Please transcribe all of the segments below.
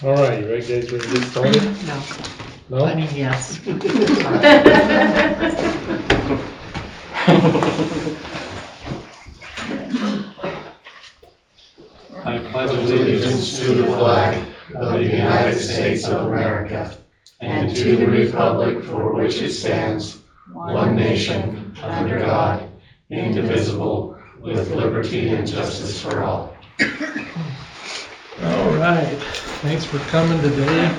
All right, you ready guys, ready to get started? No. No? I mean, yes. I pledge allegiance to the flag of the United States of America and to the republic for which it stands, one nation, under God, indivisible, with liberty and justice for all. All right, thanks for coming today.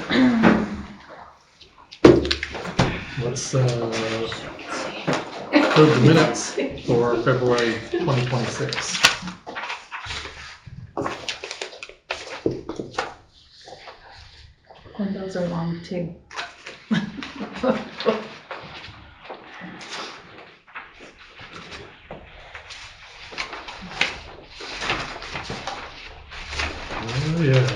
Let's approve the minutes for February 2026. And those are long too. Oh, yeah.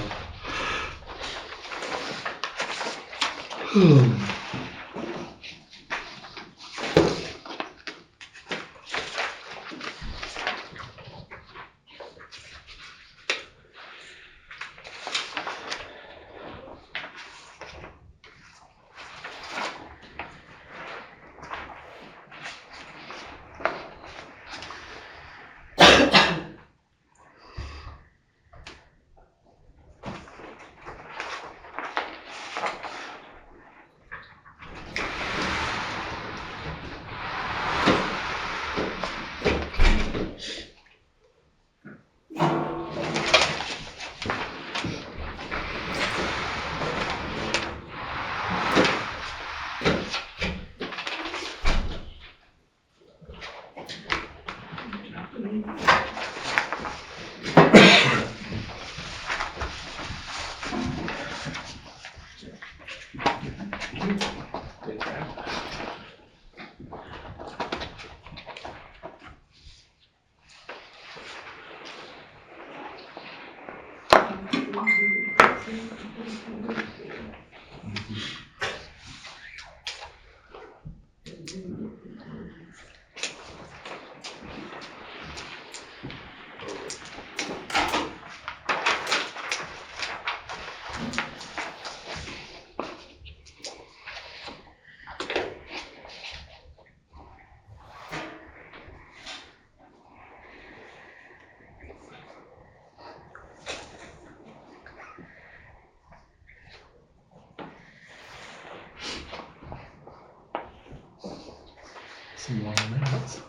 Some long minutes.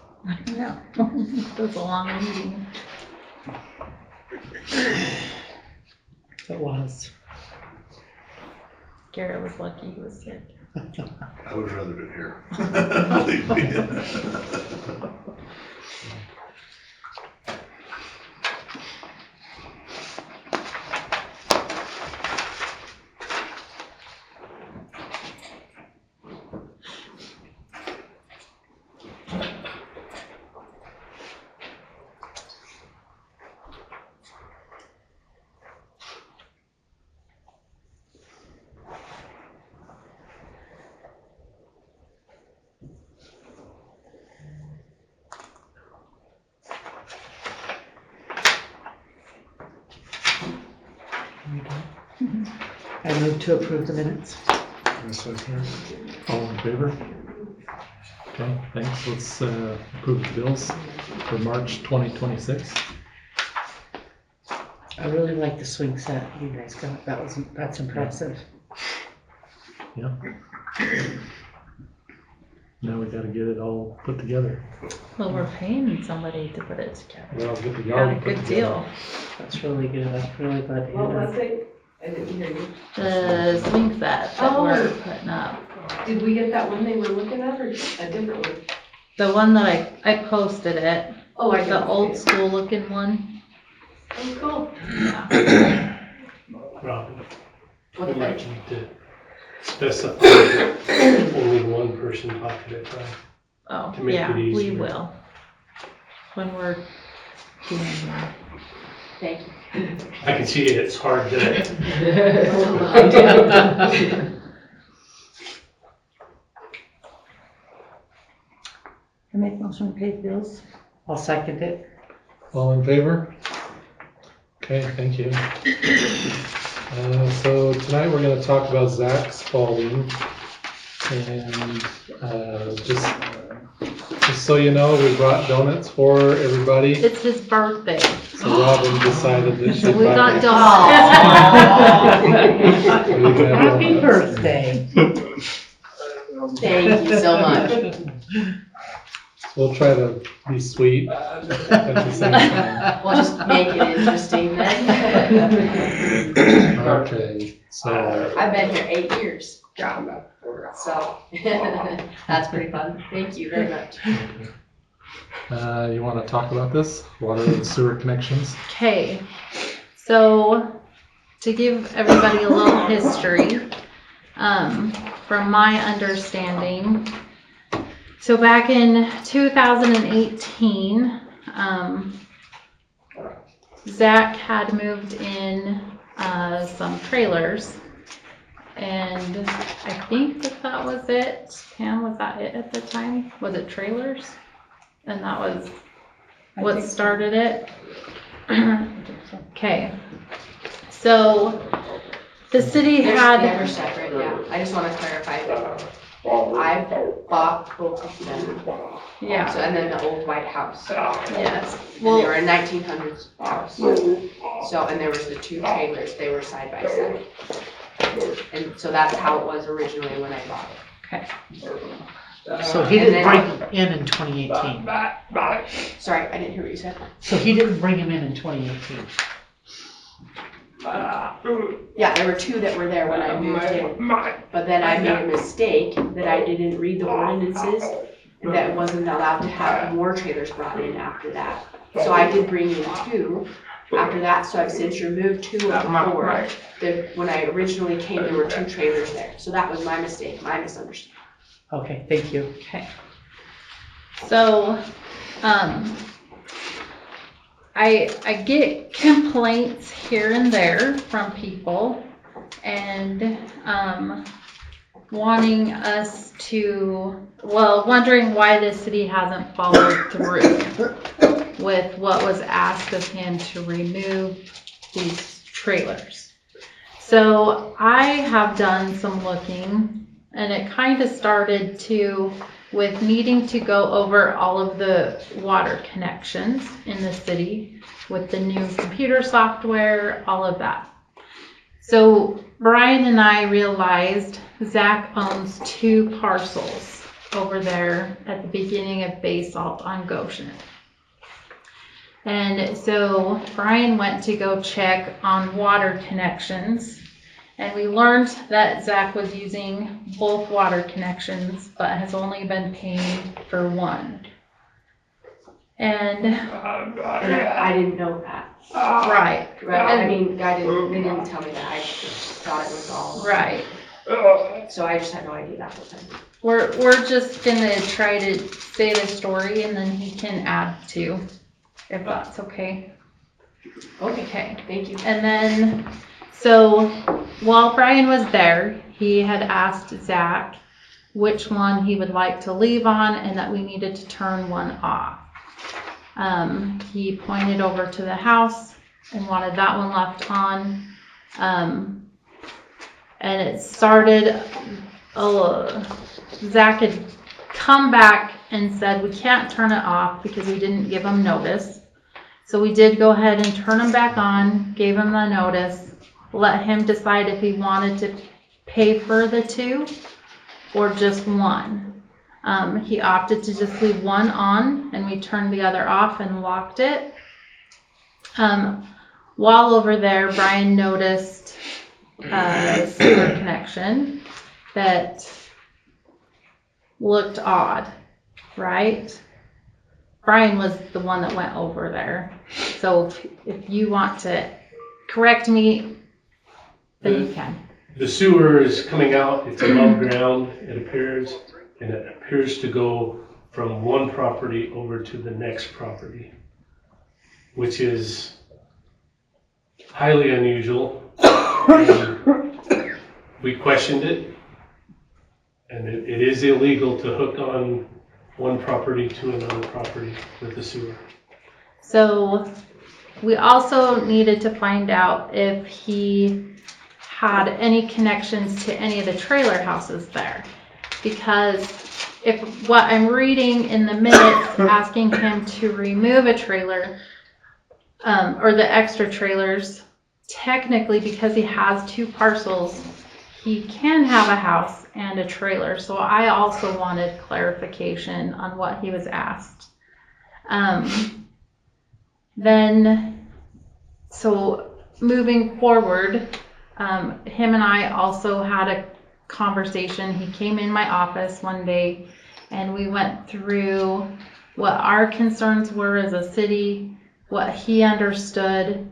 Yeah, it was a long meeting. It was. Garrett was lucky he was sick. I would rather been here. Believe me. I move to approve the minutes. All in favor? Okay, thanks. Let's approve the bills for March 2026. I really like the swing set you guys got. That's impressive. Yeah. Now we gotta get it all put together. Well, we're paying somebody to put it together. Well, get the Got yard a put good together. deal. That's really good. I'm really glad to What hear was that. it? I didn't hear you. The swing set that Oh. we're putting up. Did we get that one they were looking at or a different one? The one that I posted it, Oh, I the got old it. school looking one. Oh, cool. Robin, What we the might need to specify that only one person talk at a time. Oh, To make yeah, it we easier. will. When we're doing that. Thank you. I can see it's hard to, I make motion to pay the bills. I'll second it. All in favor? Okay, thank you. So tonight we're gonna talk about Zach Spalding. And just so you know, we brought donuts for everybody. It's his birthday. So Robin decided that she'd We got donuts. Happy birthday. Thank you so much. We'll try to be sweet at the same time. We'll just make it interesting then. Okay, so I've been here 8 years, so that's pretty fun. Thank you very much. you want to talk about this? Water and sewer connections? Okay, so to give everybody a little history, from my understanding, so back in 2018, Zach had moved in some trailers, and I think that was it. Pam, was that it at the time? Was it trailers? And that was what started it? Okay, so the city They're had, separate, yeah. I just want to clarify that I bought both of them. yeah, So, and then the old white house. yes. And they were Well, a 1900s house. So, and there was the 2 trailers, they were side by side. And so that's how it was originally when I bought it. So he didn't bring him in 2018. Sorry, I didn't hear what you said. So he didn't bring him in 2018. Yeah, there were 2 that were there when I moved in. But then I made a mistake that I didn't read the ordinances, and that wasn't allowed to have more trailers brought in after that. So I did bring in 2 after that, so I've since removed 2 of the 4. When I originally came, there were 2 trailers there. So that was my mistake, my misunderstanding. Okay, thank you. okay. So, I get complaints here and there from people, and, wanting us to, wondering why the city hasn't followed through with what was asked of him to remove these trailers. So I have done some looking, and it kind of started with needing to go over all of the water connections in the city with the new computer software, all of that. So Brian and I realized Zach owns 2 parcels over there at the beginning of Basalt on Goshen. And so Brian went to go check on water connections, and we learned that Zach was using both water connections, but has only been paying for 1. And I didn't know that. right, Right, I mean, they didn't tell me that. I just thought it was all. right. So I just had no idea that whole time. We're just gonna try to say the story, and then he can add to, if that's okay. Okay, thank you. And then, so while Brian was there, he had asked Zach which one he would like to leave on and that we needed to turn one off. He pointed over to the house and wanted that one left on. And it started, Zach had come back and said we can't turn it off because we didn't give him notice. So we did go ahead and turn him back on, gave him the notice, let him decide if he wanted to pay for the 2 or just 1. He opted to just leave 1 on, and we turned the other off and locked it. While over there, Brian noticed a sewer connection that looked odd, right? Brian was the one that went over there. So if you want to correct me, then you can. The sewer is coming out, it's above ground, it appears, and it appears to go from one property over to the next property, which is highly unusual. We questioned it, and it is illegal to hook on one property to another property with the sewer. So we also needed to find out if he had any connections to any of the trailer houses there. Because if what I'm reading in the minutes, asking him to remove a trailer, or the extra trailers, technically because he has 2 parcels, he can have a house and a trailer. So I also wanted clarification on what he was asked. So moving forward, him and I also had a conversation. He came in my office one day and we went through what our concerns were as a city, what he understood.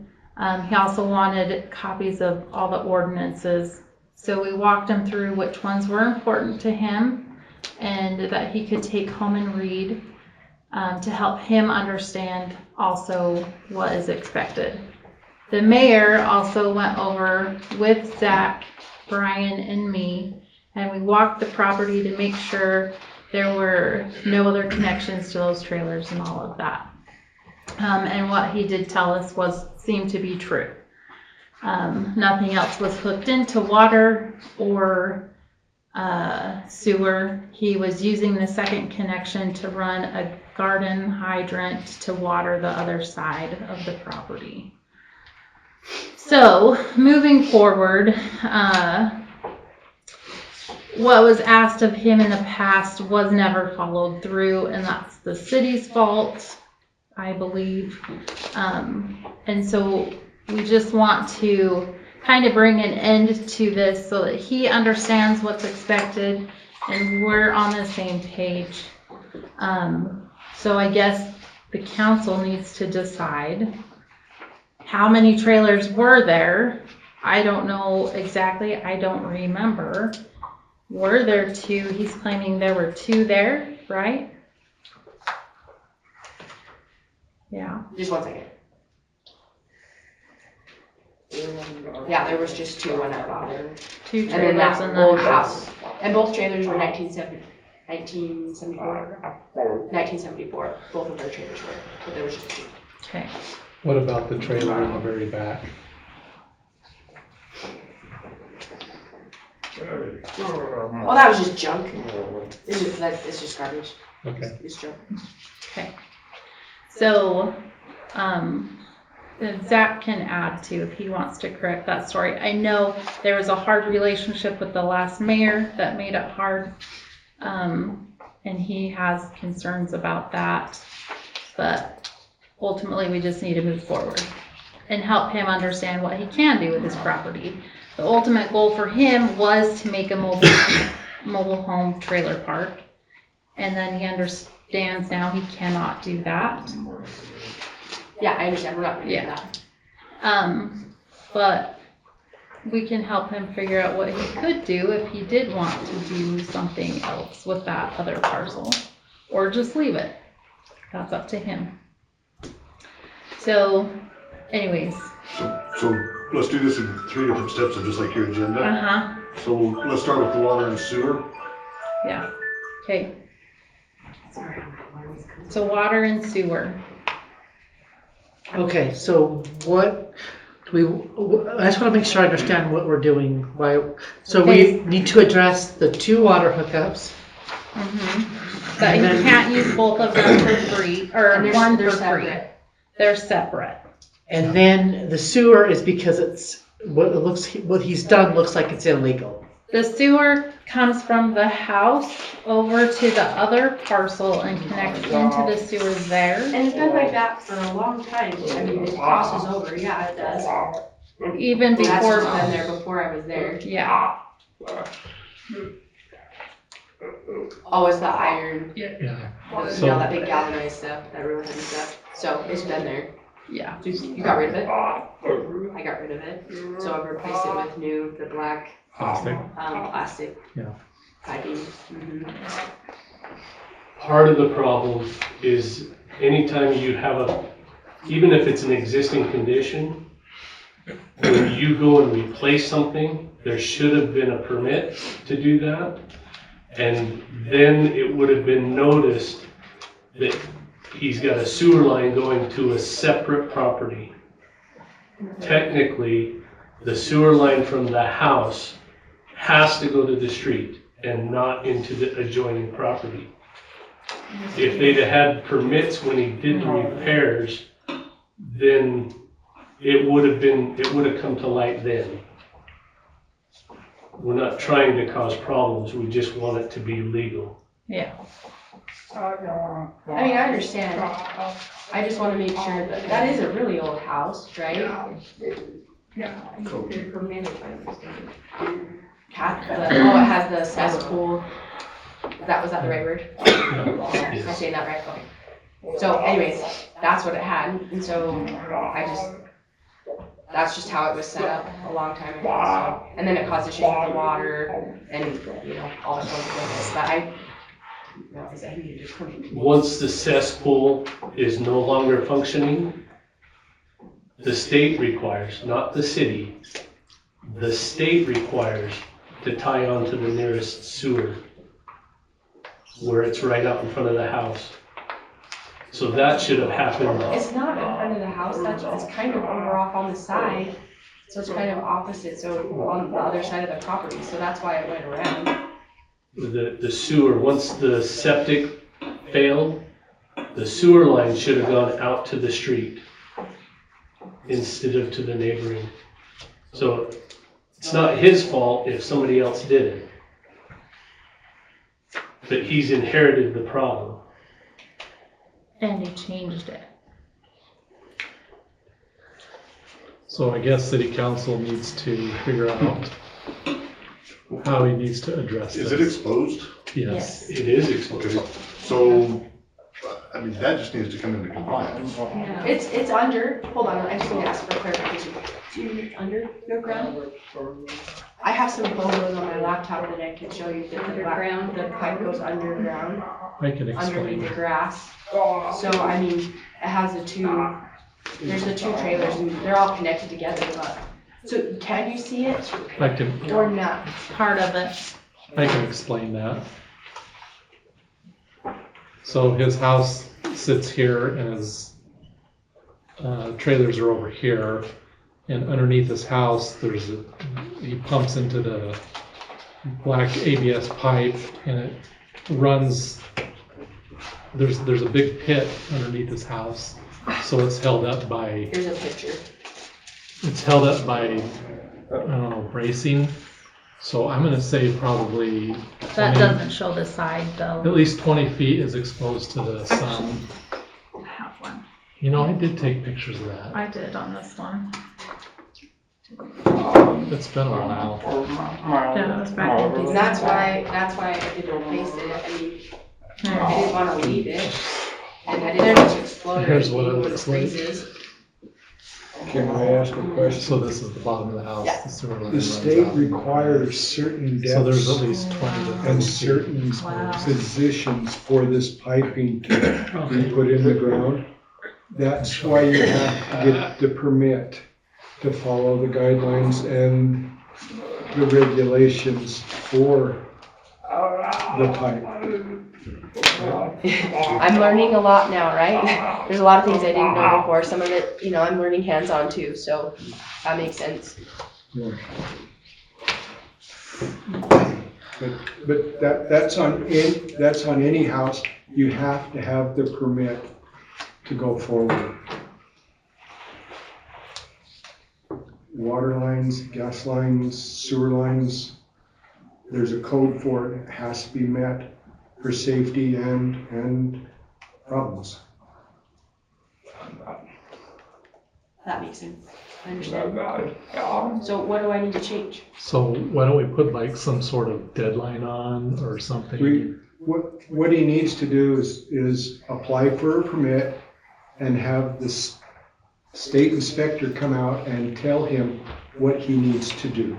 He also wanted copies of all the ordinances. So we walked him through which ones were important to him and that he could take home and read, to help him understand also what is expected. The mayor also went over with Zach, Brian, and me, and we walked the property to make sure there were no other connections to those trailers and all of that. And what he did tell us seemed to be true. Nothing else was hooked into water or sewer. He was using the second connection to run a garden hydrant to water the other side of the property. So, moving forward, what was asked of him in the past was never followed through, and that's the city's fault, I believe. And so we just want to kind of bring an end to this so that he understands what's expected and we're on the same page. So I guess the council needs to decide how many trailers were there. I don't know exactly. I don't remember. Were there 2? He's claiming there were 2 there, right? Yeah. Just 1 second. Yeah, there was just 2 when I bought them. 2 And then trailers that in old the house. house. And both trailers were 1974. Both of their trailers were, but there was just 2. Okay. What about the trailer in the very back? Well, that was just junk. It's just garbage. Okay. It's junk. Okay. So, Zach can add to if he wants to correct that story. I know there was a hard relationship with the last mayor that made it hard. And he has concerns about that. But ultimately, we just need to move forward and help him understand what he can do with his property. The ultimate goal for him was to make a mobile home trailer park. And then he understands now he cannot do that. Yeah, I understand. We're not gonna do that. But we can help him figure out what he could do if he did want to do something else with that other parcel, or just leave it. That's up to him. So, anyways. So let's do this in 3 different steps, so just like your agenda. So let's start with the water and sewer. Yeah. Okay. Sorry. So water and sewer. Okay, so what do I just want to make sure I understand what we're doing. So we need to address the 2 water hookups. But And you then- can't use both of them for free, or And one they're for free. separate. They're separate. And then the sewer is because it's what he's done looks like it's illegal. The sewer comes from the house over to the other parcel and connects into the sewer there. And it's been like that for a long time. I mean, it crosses over. Yeah, it does. Even That's before, just been there before I was there. yeah. Oh, it's the iron. Yeah. You So- know, that big galvanized stuff, that really heavy stuff. So it's been there. Yeah. You got rid of it? I got rid of it. So I've replaced it with new, the black Plastic. plastic. Yeah. Piping. Mhm. Part of the problem is anytime you have even if it's an existing condition, when you go and replace something, there should have been a permit to do that. And then it would have been noticed that he's got a sewer line going to a separate property. Technically, the sewer line from the house has to go to the street and not into the adjoining property. If they'd have had permits when he did the repairs, then it would have come to light then. We're not trying to cause problems, we just want it to be legal. Yeah. I mean, I understand. I just wanna make sure that, that is a really old house, right? Oh, it has the cesspool. Was that the right word? Am I saying that right? Okay. So anyways, that's what it had, and so that's just how it was set up a long time ago. So, and then it caused issues with the water and, all sorts of things, but Once the cesspool is no longer functioning, the state requires, not the city, the state requires to tie onto the nearest sewer where it's right out in front of the house. So that should have happened. It's not in front of the house, it's kind of over off on the side, so it's kind of opposite, so on the other side of the property, so that's why it went around. The sewer, once the septic failed, the sewer line should have gone out to the street instead of to the neighboring. So it's not his fault if somebody else did it. But he's inherited the problem. And he changed it. So I guess city council needs to figure out how he needs to address this. Is it exposed? Yes. It is exposed. Okay, so, I mean, that just needs to come into compliance. It's under, hold on, I just need to ask for clarification. Do you mean it's under the ground? I have some photos on my laptop that I can show you that the pipe goes underground, I can explain. underneath the grass. So, I mean, it has there's the two trailers and they're all connected together, but, so can you see it I can, or not? Part of it. I can explain that. So his house sits here and his trailers are over here. And underneath his house, he pumps into the black ABS pipe and it runs, there's a big pit underneath his house. So it's held up by, Here's a picture. it's held up by, I don't know, bracing. So I'm gonna say probably That 20, doesn't show the side at though. least 20 feet is exposed to the sun. I have one. You know, I did take pictures of that. I did on this one. It's been a while. Yeah, it was back in And that's why I didn't replace it. I mean, I didn't want to leave it. And I didn't want to explode or Here's what it anything when it looks like. freezes. Can I ask a question? So this is the bottom of the house. Yeah. The sewer line The runs state out. requires certain So there's at depths least 20 to 30 and feet. certain Wow. positions for this piping to be put in the ground. That's why you have to get the permit to follow the guidelines and the regulations for the pipe. I'm learning a lot now, right? There's a lot of things I didn't know before. Some of it, I'm learning hands-on too, so that makes sense. But that's on any house. You have to have the permit to go forward. Water lines, gas lines, sewer lines, there's a code for it. It has to be met for safety and problems. That makes sense. I understand. So what do I need to change? So why don't we put like some sort of deadline on or something? What he needs to do is apply for a permit and have the state inspector come out and tell him what he needs to do.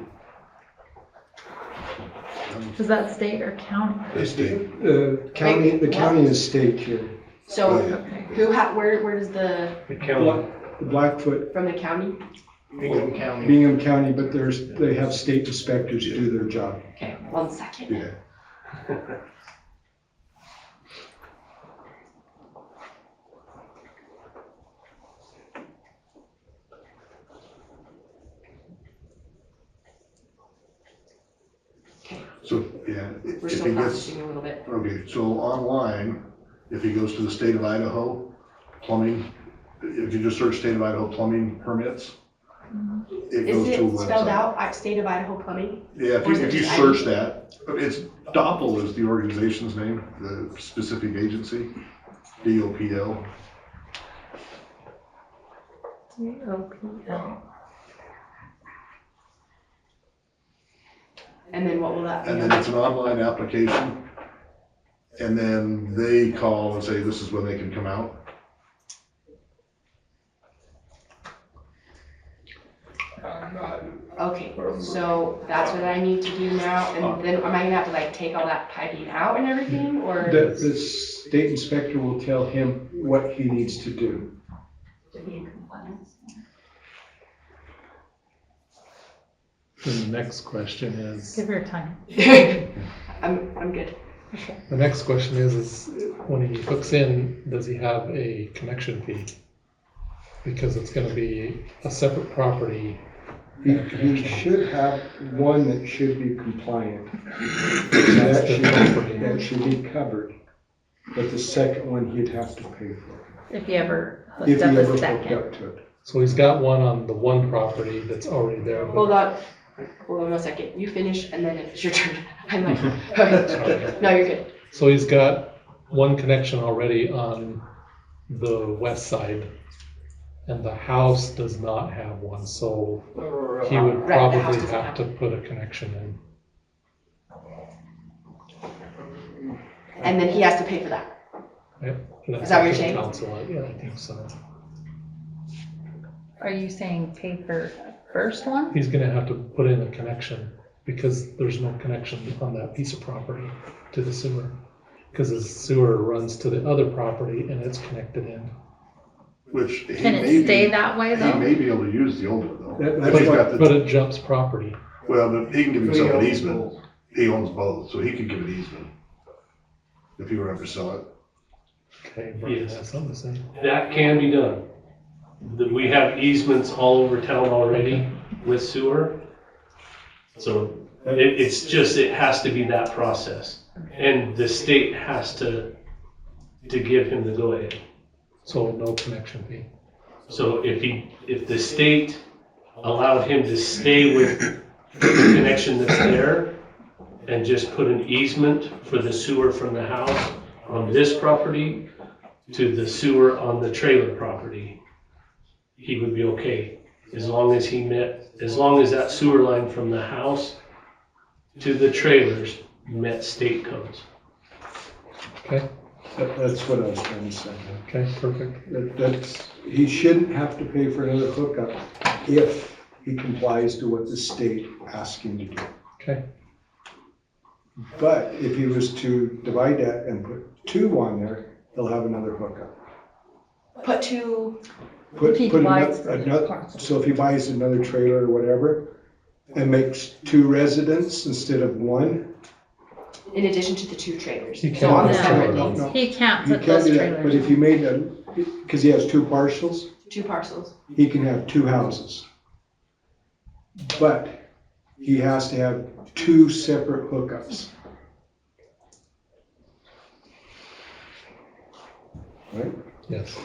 Is that state or county? The county is state here. So Okay. where does the, The county. The Blackfoot, from the county? Bingham County, but they have state inspectors to do their job. Okay, 1 second. Yeah. So, yeah, We're if still he gets, processing a little bit. okay, so online, if he goes to the state of Idaho, plumbing, if you just search state of Idaho plumbing permits, it Is goes to a it spelled website. out, State of Idaho Plumbing? Yeah, Or is it if you just search that, it's Doppel is the organization's name, the specific agency, DOPL. OPL. And then what will that be? And then it's an online application. And then they call and say, this is when they can come out. Okay, so that's what I need to do now, and then am I gonna have to like take all that piping out and everything, or? The state inspector will tell him what he needs to do. To be in compliance. And the next question is, Give her time. I'm good. the next question is when he hooks in, does he have a connection fee? Because it's gonna be a separate property. He should have one that should be compliant. That's That the should, property. that should be covered. But the second one, he'd have to pay for. If you ever If hooked he up ever a hooked second. up to it. So he's got one on the one property that's already there. but- Hold on 1 second, you finish, and then it's your turn. I'm like, okay. No, you're good. So he's got one connection already on the west side, and the house does not have one, so he would Right, the house probably doesn't have to put a connection in. And then he has to pay for that. Is that what you're saying? Council, yeah, I think so. Are you saying pay for first one? He's gonna have to put in a connection, because there's no connection on that piece of property to the sewer. Because the sewer runs to the other property and it's connected in. Which he Can may it stay be, that way he though? may be able to use the old one though. That's But he's what- got But the, it jumps property. well, but he can give himself an easement. He owns both, so he could give an easement. If he were ever to sell it. Okay, Brian Yes. has something to say. That can be done. We have easements all over town already with sewer. So it's just, it has to be that process. And the state has to give him the go-ahead. So no connection fee. So if the state allowed him to stay with the connection that's there and just put an easement for the sewer from the house on this property to the sewer on the trailer property, he would be okay. As long as that sewer line from the house to the trailers met state codes. Okay, That's what I was trying to say. okay, perfect. That's, he shouldn't have to pay for another hookup if he complies to what the state asks him to do. Okay, But if he was to divide that and put two on there, he'll have another hookup. Put two, Put If he divides the parcel. So if he buys another trailer or whatever, and makes two residents instead of one, in addition to the two trailers. You So can't on the put separate two. things, No. He can't you put can't those do that. But trailers. if you made a, because he has two parcels, 2 parcels. he can have two houses. But he has to have two separate hookups. Right? yes.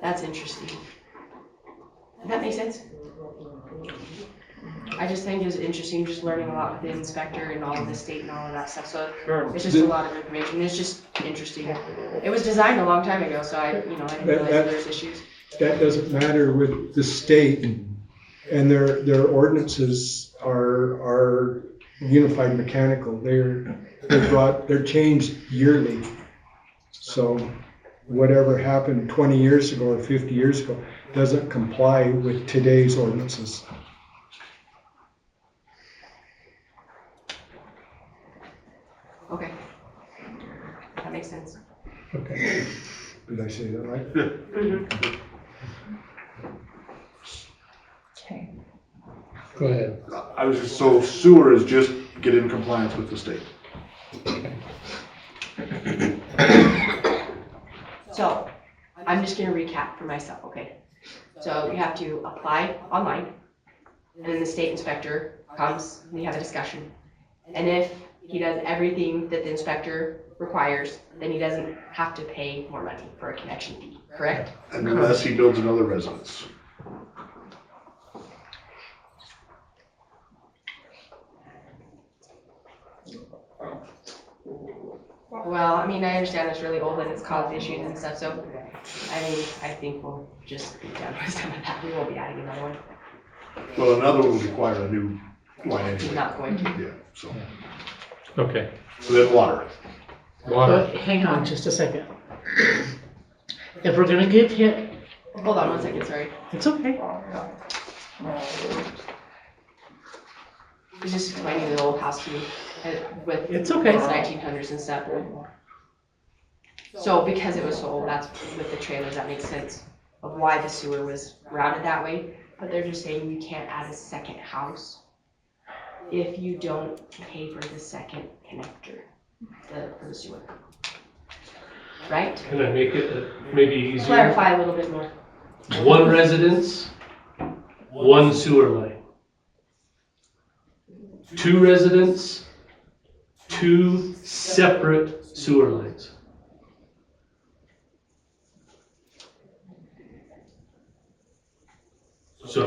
That's interesting. That makes sense. I just think it's interesting just learning a lot with the inspector and all of the state and all of that stuff, so it's just a lot of information, it's just interesting. It was designed a long time ago, so I didn't realize there's issues. That doesn't matter with the state, and their ordinances are unified mechanical. They're changed yearly. So whatever happened 20 years ago or 50 years ago doesn't comply with today's ordinances. Okay. That makes sense. Okay, Did I say that right? Okay. go ahead. I was just, so sewer is just get in compliance with the state. So, I'm just gonna recap for myself, okay? So you have to apply online, then the state inspector comes, we have a discussion. And if he does everything that the inspector requires, then he doesn't have to pay more money for a connection fee, correct? Unless he builds another residence. Well, I mean, I understand it's really old and it's caused issues and stuff, so, I mean, I think we'll just be done with some of that, we won't be adding another one. Well, another one will require a new line He's anyway. not going to. Yeah, so. Okay, So then water. water. But hang on just a second. If we're gonna give him, Hold on one second, sorry. it's okay. He's just explaining the old house to me, with It's okay. the 1900s and stuff. So because it was so old, that's with the trailers, that makes sense of why the sewer was routed that way. But they're just saying you can't add a second house if you don't pay for the second connector for the sewer. Right? Can I make it maybe easier? Clarify a little bit more. One residence, one sewer line. Two residents, two separate sewer lines. So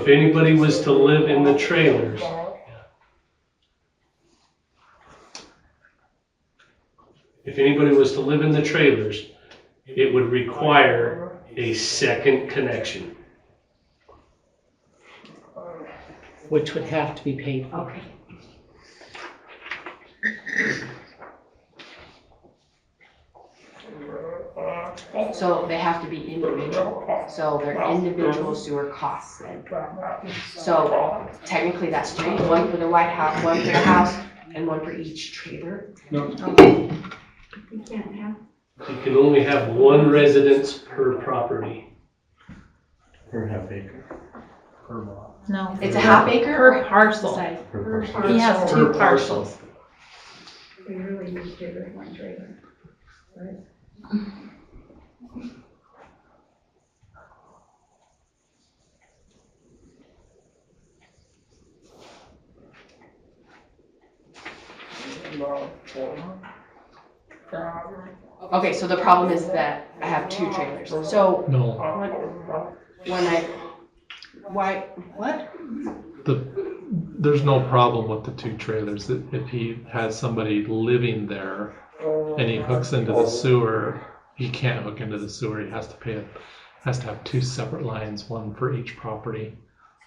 if anybody was to live in the trailers, it would require a second connection. Which would have to be paid for. Okay. So they have to be individual, so they're individual sewer costs then. So technically that's three, one for the White House, one for the house, and one for each trailer. You can't have. You can only have one residence per property. Per half acre. No. It's a half acre Per or parcel. size? Per parcel. He has Per two parcel. parcels. We really use bigger than one trailer, right? Okay, so the problem is that I have two trailers, so No, what? there's no problem with the two trailers. If he has somebody living there and he hooks into the sewer, he can't hook into the sewer. He has to have two separate lines, one for each property.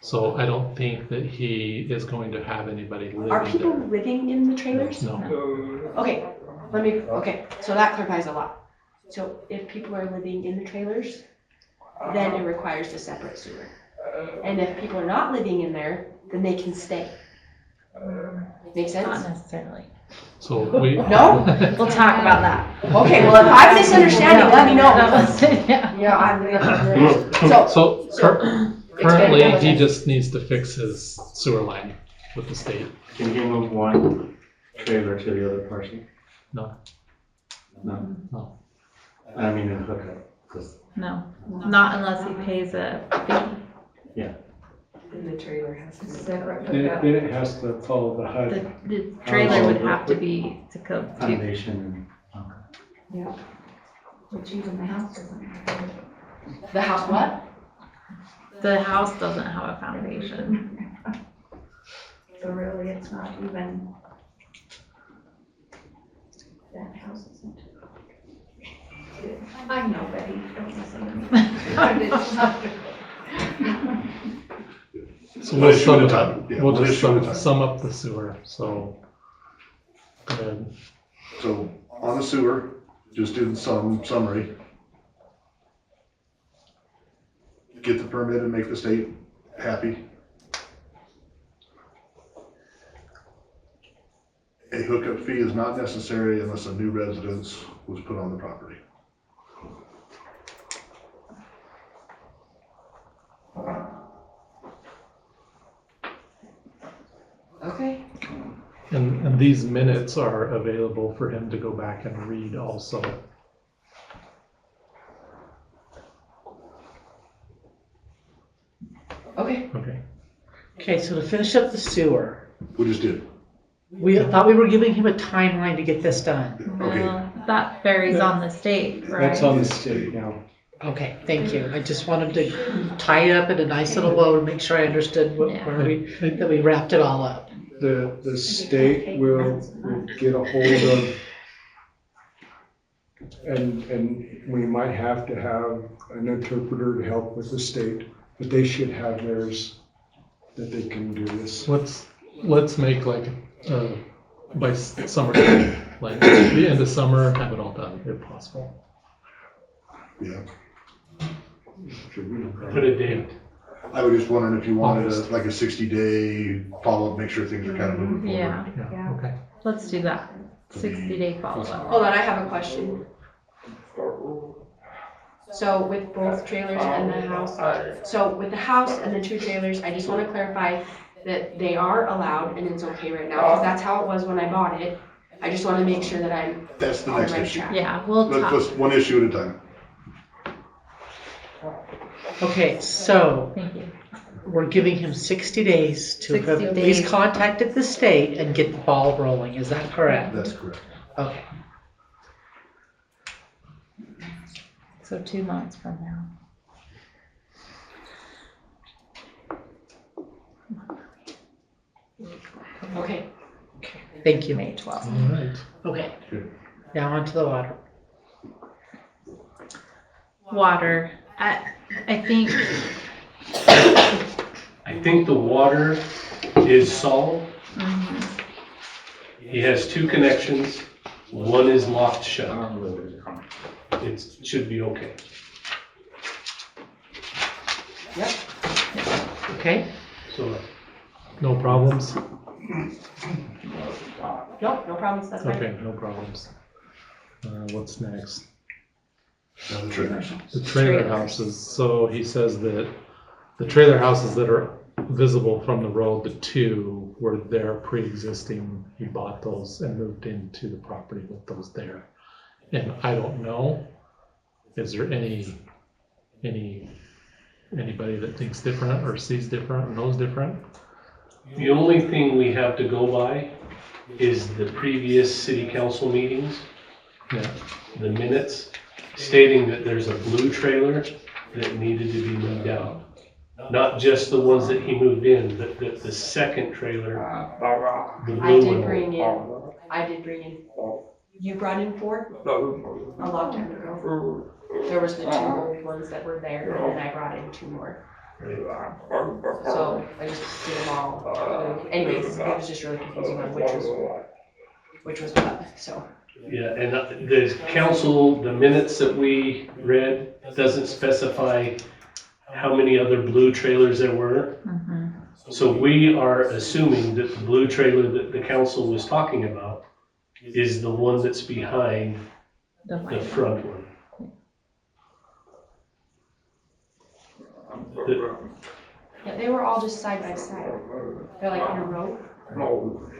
So I don't think that he is going to have anybody living Are people there. living in the trailers? No. Okay, okay, so that clarifies a lot. So if people are living in the trailers, then it requires a separate sewer. And if people are not living in there, then they can stay. Make Not sense? necessarily. So we. No? We'll talk about that. Okay, well, if I'm misunderstanding, let me know, because, Yeah. you know, I'm, So currently, Expand. he just needs to fix his sewer line with the state. Can he move one trailer to the other parcel? No. No. No. I mean, in hookup, 'cause No, not unless he pays a fee. and the trailer has to be. Separate Then hookup. it has to follow the The, HUD. the trailer would have to be to code too. foundation and, okay. Which even the house doesn't have. The house what? The house doesn't have a foundation. So really, it's not even. That house isn't. I know, Betty, don't listen to me. But it's not. So One we'll issue at sum a it time. up. Yeah, We'll one just issue at a time. sum up the sewer, so. Go ahead. So on the sewer, just do some summary. Get the permit and make the state happy. A hookup fee is not necessary unless a new residence was put on the property. Okay. And these minutes are available for him to go back and read also. Okay. Okay. Okay, so to finish up the sewer, We just did. we thought we were giving him a timeline to get this done. Okay. Well, that varies on the state, right? That's on the state now. Okay, thank you. I just wanted to tie it up in a nice little bow and make sure I understood that we wrapped it all up. The state will get a hold of, and we might have to have an interpreter to help with the state, but they should have theirs that they can do this. Let's make like, by summertime, like the end of summer, have it all done if possible. Yeah. Put a date. I was just wondering if you wanted like a 60-day follow-up, make sure things are kind of moving forward. Yeah, Yeah, okay. let's do that. 60-day follow-up. Hold on, I have a question. So with both trailers and the house, so with the house and the 2 trailers, I just wanna clarify that they are allowed and it's okay right now, because that's how it was when I bought it. I just wanna make sure that I'm That's the on the next right issue. track. Yeah, we'll Let's talk. just one issue at a time. Okay, so Thank you. we're giving him 60 days to 60 have at least days. contacted the state and get the ball rolling. Is that correct? That's correct. Okay. So 2 months from now. Okay, Thank you. May 12th. All right. Okay. Now onto the water. Water. I think, I think the water is solid. mhm, He has 2 connections. One is locked shut. It should be okay. Okay? So No problems? nope, no problems, that's fine. Okay, no problems. What's next? Now the trailers. The trailer houses, so he says that the trailer houses that are visible from the road, the 2 were there pre-existing. He bought those and moved into the property with those there. And I don't know, is there anybody that thinks different or sees different or knows different? the only thing we have to go by is the previous city council meetings, Yeah, the minutes, stating that there's a blue trailer that needed to be moved out. Not just the ones that he moved in, but the second trailer, the I blue did one. bring in, you brought in 4? A long time ago. There was the 2 old ones that were there, and then I brought in 2 more. So I just did them all. Anyways, it was just really confusing on which was what, so. Yeah, and the council, the minutes that we read doesn't specify how many other blue trailers there were. mhm. So we are assuming that the blue trailer that the council was talking about is the one that's behind The the white. front one. The- Yeah, they were all just side by side. They're like in a row.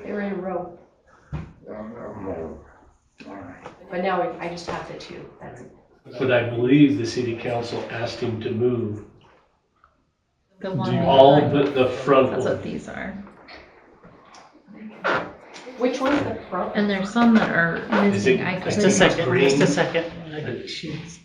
They were in a row. But now I just have the 2, that's it. But I believe the city council asked him to move The one all behind. but the front That's what one. these are. Which one's the front? And there's some that are missing. I Just couldn't- a second, Green. just a second. She's-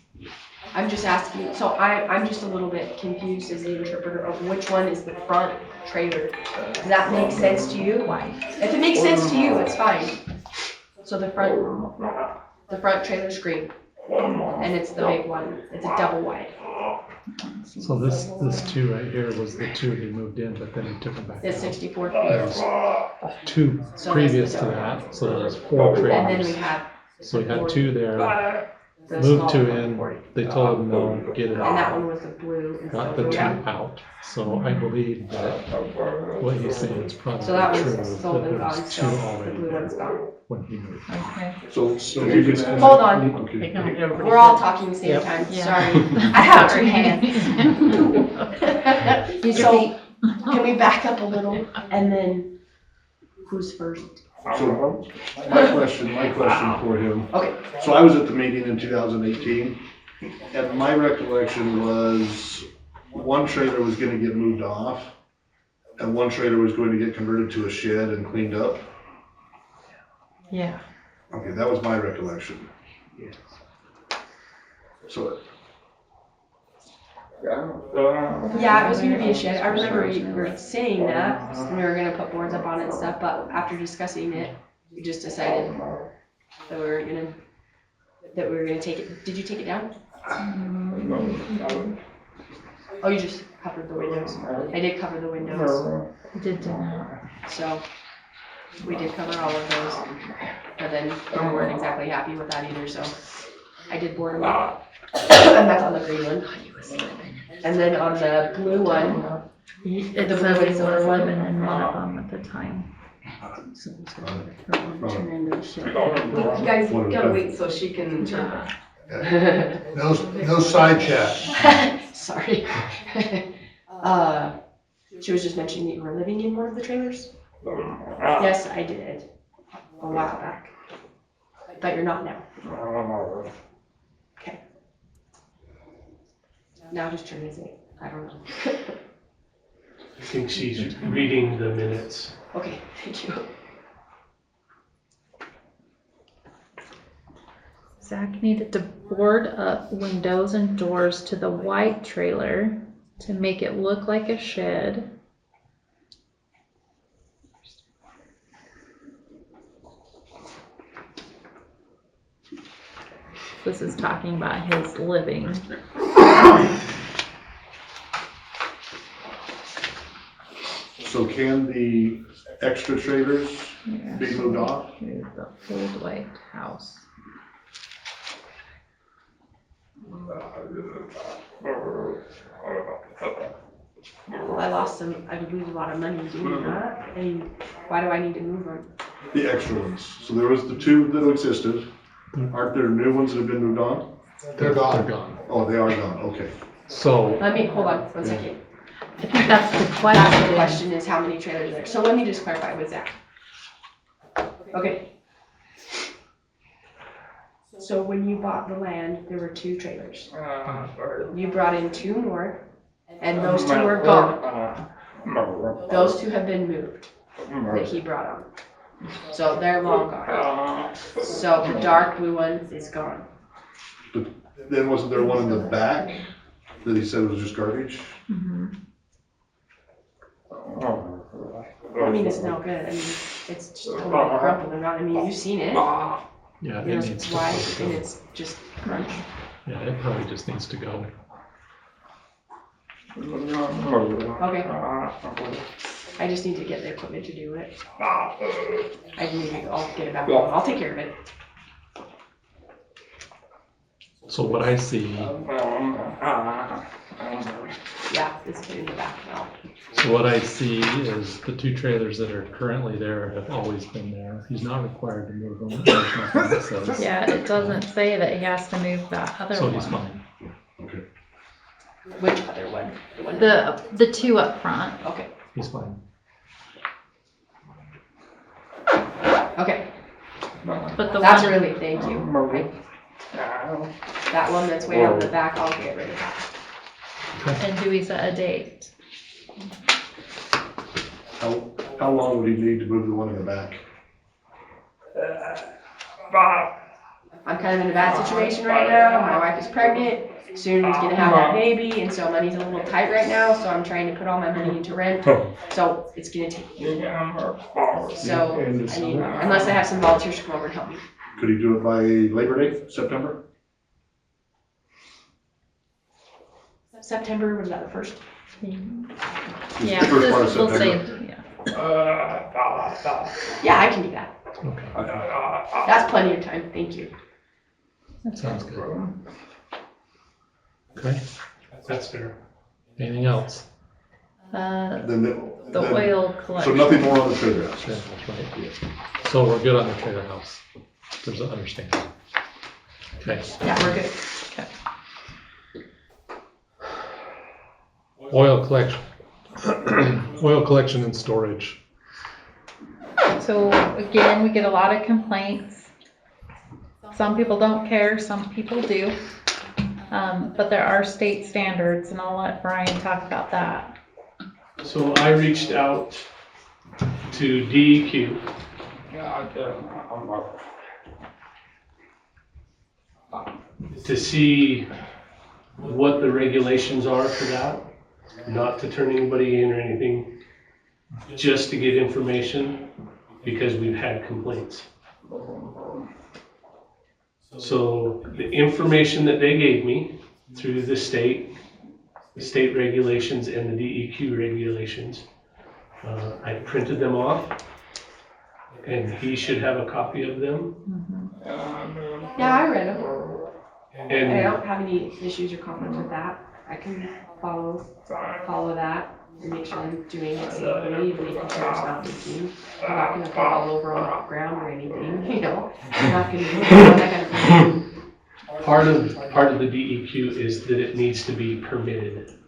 I'm just asking, so I'm just a little bit confused as the interpreter of which one is the front trailer. Does that make sense to you? White. If it makes sense to you, it's fine. So the front trailer's green, and it's the big one, it's a double wide. so this 2 right here was the 2 he moved in, but then he took them back It's out. 64 There's feet. 2 So previous that's to the that, so there's 4 And then we trailers. have So he had 2 there, the moved 2 smaller in, one. they told him no, get it And that out. one was the blue and Got the silver 2 one. out, so I believe that what he's saying is probably So that true, was sold and that gone, there's 2 so the already blue one's there gone. when he moved. Okay. So if you could. Hold on. Okay. We're all talking at the same Yep. time, Yeah. sorry. I have 2 Sorry. hands. Use your So, feet. can we back up a little, and then, who's first? So my question for him. Okay. So I was at the meeting in 2018, and my recollection was one trailer was gonna get moved off, And one trailer was going to get converted to a shed and cleaned up? Yeah. Okay, that was my recollection. So, Yeah, it was gonna be a shed. I remember we were saying that, and we were gonna put boards up on it and stuff, but after discussing it, we just decided that we were gonna take it. Did you take it down? Oh, you just covered the windows. I did cover the windows, Did not. so we did cover all of those. But then we weren't exactly happy with that either, so I did board them up. And that's on the green one. And then on the blue one, It The says blue he and silver was one? living in one of them at the time. You guys gotta wait so she can. no side chat. Sorry. She was just mentioning that you were living in one of the trailers? Yes, I did, a while back. But you're not now. Okay. Now just turn and say, I don't know. I think she's reading the minutes. Okay, thank you. Zach needed to board up windows and doors to the white trailer to make it look like a shed. This is talking about his living. So can the extra trailers Yeah, be moved off? here's the old white house. Well, I lost some, I would lose a lot of money doing that. I mean, why do I need to move them? The extra ones. So there was the two that existed. Aren't there new ones that have been moved on? They're gone. Oh, they are gone, okay. So, Let me, hold on, 1 second. I think that's the That's the question. question is how many trailers are there. So let me just clarify with Zach. Okay. So when you bought the land, there were 2 trailers. You brought in 2 more, and those 2 are gone. Those 2 have been moved that he brought on. So they're long gone. So the dark blue one is gone. Then wasn't there one in the back that he said was just garbage? Mhm. I mean, it's no good. I mean, it's just totally crumpled around. I mean, you've seen it. yeah, You it know, needs it's to white probably and go. it's just crunch. Yeah, it probably just needs to go. Okay. I just need to get the equipment to do it. I'll get it back. I'll take care of it. So what I see, Yeah, it's in the back now. is the 2 trailers that are currently there have always been there. He's not required to move them. There's nothing that says. Yeah, it doesn't say that he has to move that other So he's one. fine. Okay. Which other one? The one. The 2 up front. Okay. He's fine. Okay. But the That's one, really, thank you. That one that's way out in the back, I'll get rid of that. and do we set a date? How long would he need to move the one in the back? I'm kind of in a bad situation right now. My wife is pregnant. Soon he's gonna have that baby, and so money's a little tight right now, so I'm trying to put all my money into rent. So it's gonna take me. So, I mean, unless I have some volunteers to come over and help me. Could he do it by Labor Day, September? September, was that the 1st? Yeah, First part of we'll say, September. yeah. Yeah, I can do that. Okay, That's plenty of time, thank you. sounds good. Okay, That's fair. anything else? Then The then- oil So collection. nothing more on the trailer house? Yeah, that's right. So we're good on the trailer house. There's an understanding. Okay, Yeah, we're good. oil collection. Oil collection and storage. So again, we get a lot of complaints. Some people don't care, some people do. But there are state standards, and I'll let Brian talk about that. So I reached out to DEQ to see what the regulations are for that, not to turn anybody in or anything, just to get information, because we've had complaints. So the information that they gave me through the state regulations and the DEQ regulations, I printed them off, and he should have a copy of them. Yeah, I read them. And I And don't have any issues or conflict with that. I can follow that and make sure I'm doing it safely and making sure it's not leaking. I'm not gonna put all over on the ground or anything, you know? I'm not gonna do that kind of thing. part of the DEQ is that it needs to be permitted.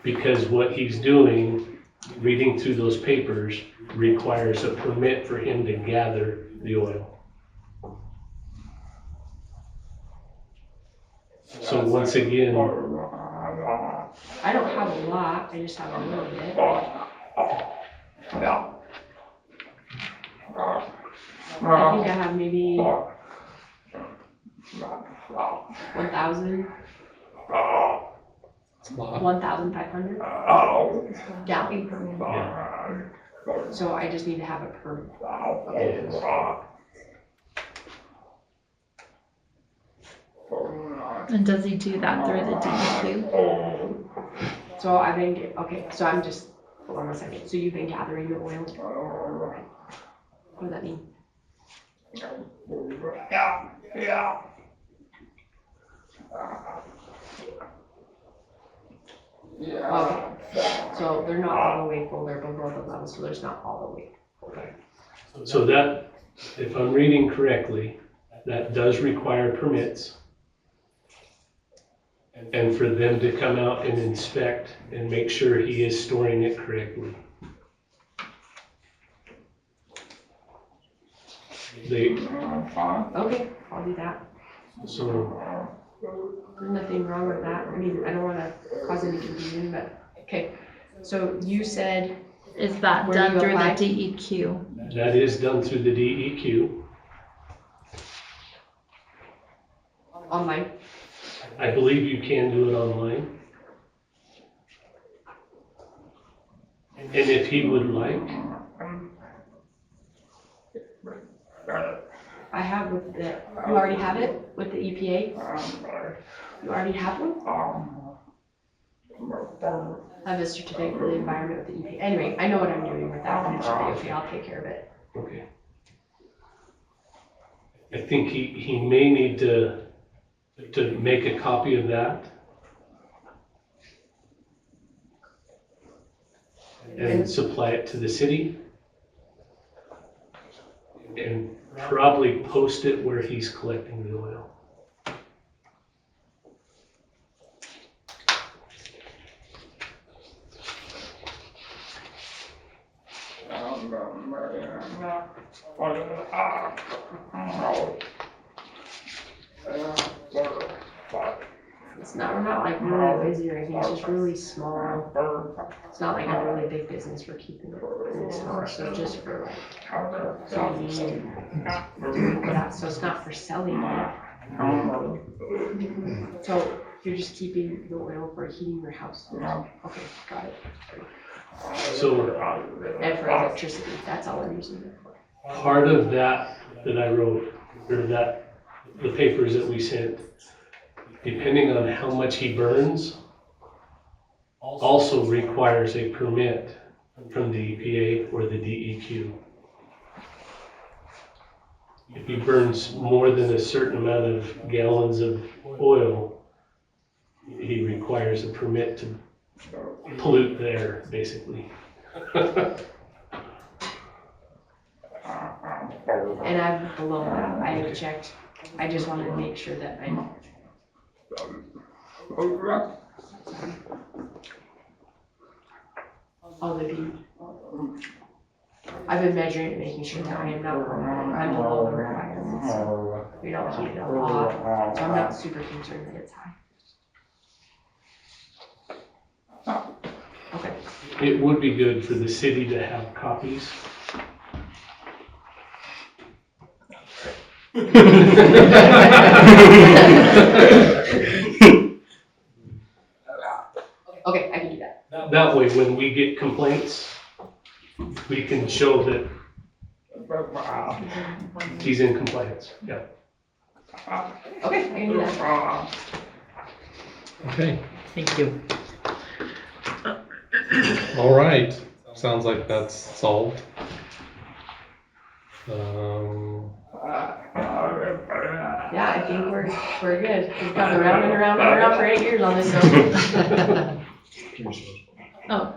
Because what he's doing, reading through those papers, requires a permit for him to gather the oil. So once again, I don't have a lot, I just have a little bit. I think I have maybe 1,000. It's a lot. 1,500 gallons. So I just need to have a permit. And does he do that through the DEQ? So I've been, so I'm just, hold on a second. So you've been gathering the oil? What does that mean? Okay. So they're not all the way full, they're below the level, so there's not all the way full. so that, if I'm reading correctly, that does require permits. And for them to come out and inspect and make sure he is storing it correctly. Okay, I'll do that. So There's nothing wrong with that. I mean, I don't wanna cause any confusion, but, okay. So you said, Is that Where do done you through apply? the DEQ? that is done through the DEQ. online? I believe you can do it online. And if he would like, I have with the, you already have it with the EPA? You already have one? I have a certificate for the environment with the EPA. Anyway, I know what I'm doing with that, and it should be okay, I'll take care of it. okay. I think he may need to make a copy of that. And supply it to the city. And probably post it where he's collecting the oil. It's not, we're not like really busy or anything, it's just really small. It's not like a really big business for keeping it small, so just for like feeding and that, so it's not for selling it. So you're just keeping the oil for heating your house? Okay, got it. So And for electricity, that's all I'm using it for. part of that I wrote, or that, the papers that we sent, depending on how much he burns, also requires a permit from the EPA or the DEQ. If he burns more than a certain amount of gallons of oil, he requires a permit to pollute the air, basically. And I'm below that, I have checked, I just wanted to make sure that I'm. All the beam. I've been measuring and making sure that I am not, I'm below the requirements. We don't heat it up hot, so I'm not super concerned that it's high. Okay, it would be good for the city to have copies. Okay, I can do that. That way, when we get complaints, we can show that he's in compliance. Yeah. Okay, I can do that. Okay, Thank you. all right. Sounds like that's solved. Yeah, I think we're good. We've gone around and around and around for 8 years on this, so. Oh,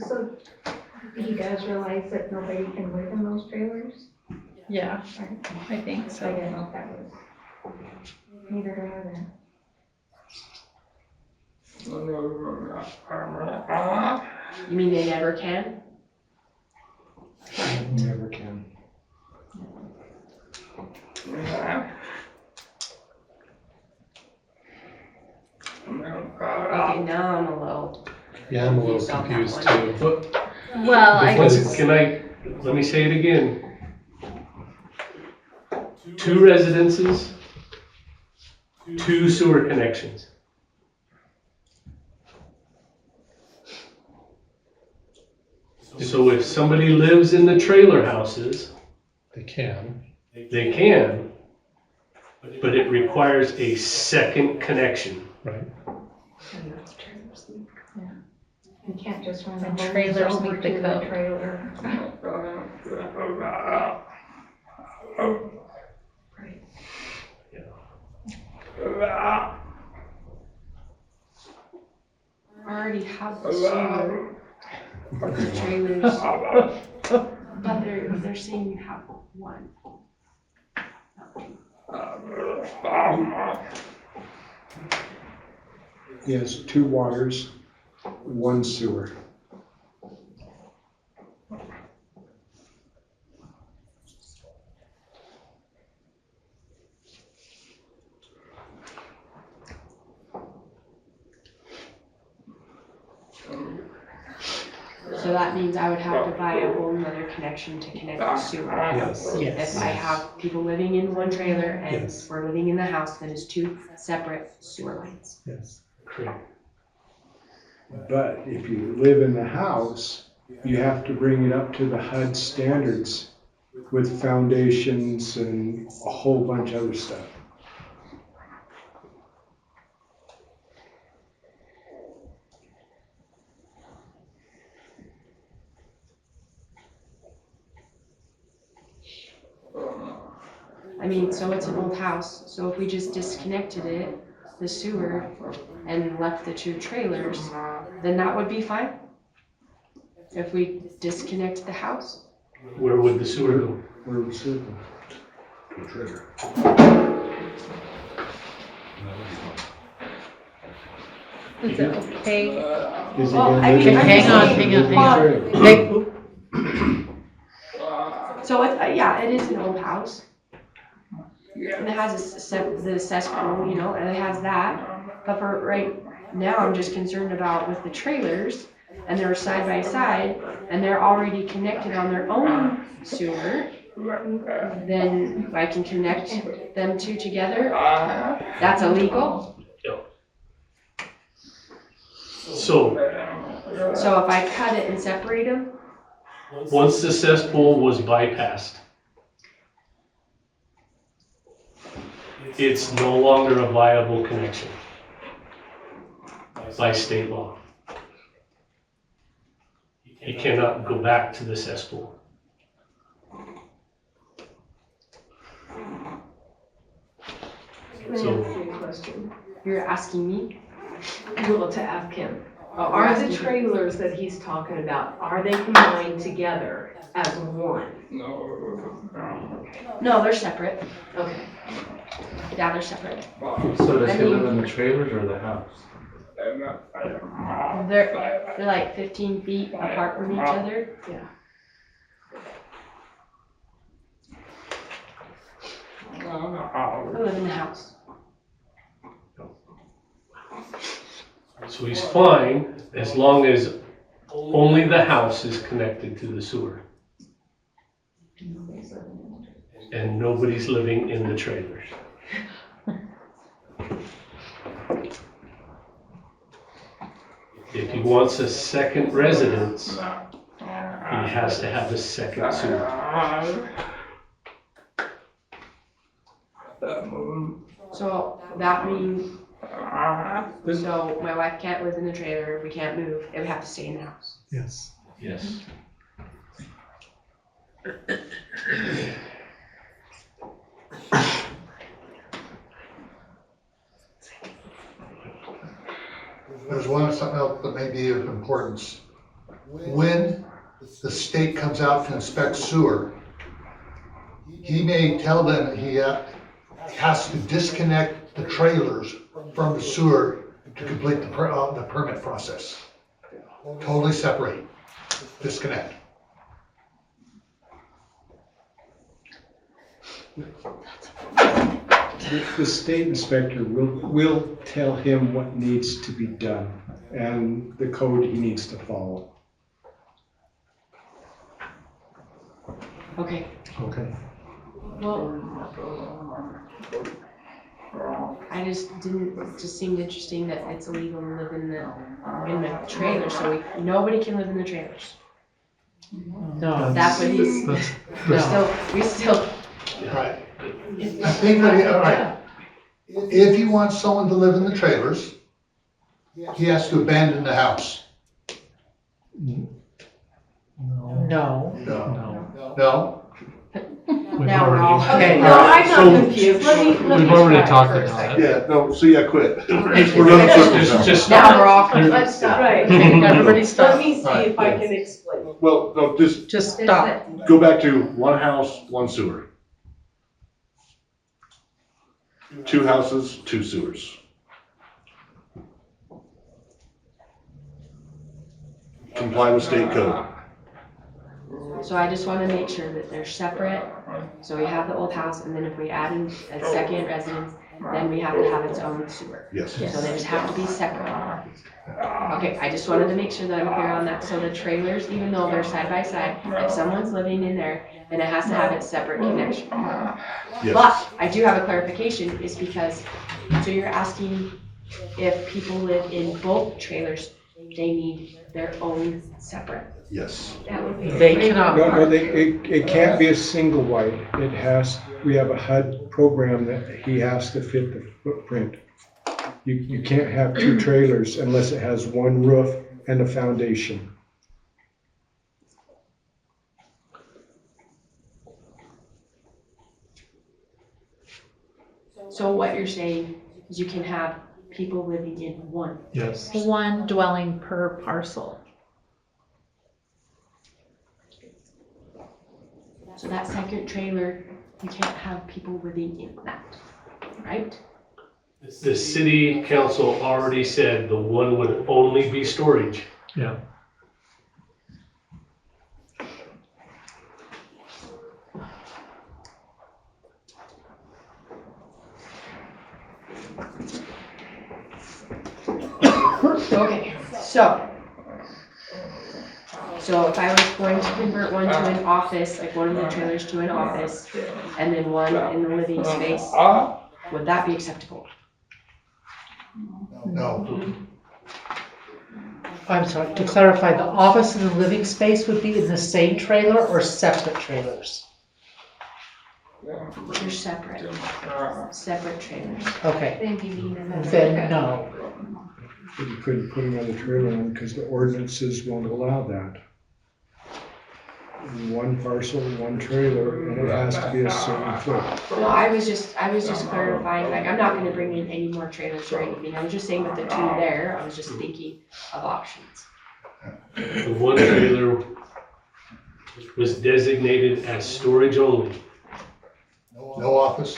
So, do you guys realize that nobody can live in those trailers? yeah, I think I so. didn't know if that was, neither do I then. You mean they never can? Never can. Okay, now I'm a little. Yeah, I'm a little Confused on that confused one. too. Well, I Because- Let me say it again. 2 residences, 2 sewer connections. So if somebody lives in the trailer houses, They can. they can, but it requires a second connection. Right. You can't just run the And hose trailers over meet the to code. trailer. I already have the sewer for the trailers, but they're saying you have one. Yes, 2 waters, 1 sewer. So that means I would have to buy a whole nother connection to connect the sewer. Yes. Yes. If I have people living in one trailer and Yes. we're living in the house, that is 2 separate sewer lines. Yes. Correct. But if you live in the house, you have to bring it up to the HUD standards with foundations and a whole bunch of other stuff. I mean, so it's an old house, so if we just disconnected it, the sewer, and left the 2 trailers, then that would be fine? If we disconnect the house? Where would the sewer go? Where was it? To a trailer. Is it okay? Is it Well, gonna I mean, live in I'm the Hang on, house? hang on, hang on. Hey, oop. So it's, yeah, it is an old house. And it has the cesspool, you know, and it has that. But for right now, I'm just concerned about with the trailers, and they're side by side, and they're already connected on their own sewer. Then I can connect them 2 together. That's illegal. So, So if I cut it and separate them, once the cesspool was bypassed, it's no longer a viable connection by state law. You cannot go back to the cesspool. Can I So- ask you a question? you're asking me? Well, to ask him. Are the trailers that he's talking about, are they combined together as one? No, they're separate. Okay. Yeah, they're separate. So does he live in the trailers or the house? They're like 15 feet apart from each other. Yeah. I live in the house. So he's fine as long as only the house is connected to the sewer. And nobody's living in the trailers. If he wants a second residence, he has to have a second sewer. So that means, so my wife can't live in the trailer, we can't move, it would have to stay in the house. Yes. Yes. There's something else that may be of importance. When the state comes out to inspect sewer, he may tell them that he has to disconnect the trailers from the sewer to complete the permit process. Totally separate, disconnect. The state inspector will tell him what needs to be done and the code he needs to follow. Okay, Okay. well, I just didn't, it just seemed interesting that it's illegal to live in the trailer, so nobody can live in the trailers. No. That's what he's, we still, Right. I think that, all right, if he wants someone to live in the trailers, he has to abandon the house. No. No. No? We've Now we're already, all- Okay. No, I'm not So- confused. Let me we've already try talked for a about second. it. Yeah, no, see, I quit. Okay. We're running circles Just now. now we're all, Let's stop. Right. Everybody Let stop. me see if I can explain. Well, no, just Just stop. go back to one house, one sewer. 2 houses, 2 sewers. Comply with state code. so I just wanna make sure that they're separate. So we have the old house, and then if we add in a second residence, then we have to have its own sewer. Yes. So they just have to be separate. Okay, I just wanted to make sure that I'm clear on that. So the trailers, even though they're side by side, if someone's living in there, then it has to have its separate connection. Yes. But I do have a clarification, is because, so you're asking if people live in both trailers, they need their own separate. Yes. That would be. They cannot No, park. it can't be a single wide. We have a HUD program that he has to fit the footprint. You can't have 2 trailers unless it has 1 roof and a foundation. So what you're saying is you can have people living in one. Yes. One dwelling per parcel. So that second trailer, you can't have people living in that, right? The city council already said the one would only be storage. Yeah. Okay, so if I was going to convert one to an office, like one of the trailers to an office, and then one in the living space, would that be acceptable? No. I'm sorry, to clarify, the office and the living space would be in the same trailer or separate trailers? They're separate trailers. Okay, Then then no. You couldn't put another trailer on because the ordinances won't allow that. 1 parcel, 1 trailer, and it has to be a certain foot. No, I was just clarifying, like, I'm not gonna bring in any more trailers or anything, I was just saying with the 2 there, I was just thinking of options. The one trailer was designated as storage only. No office?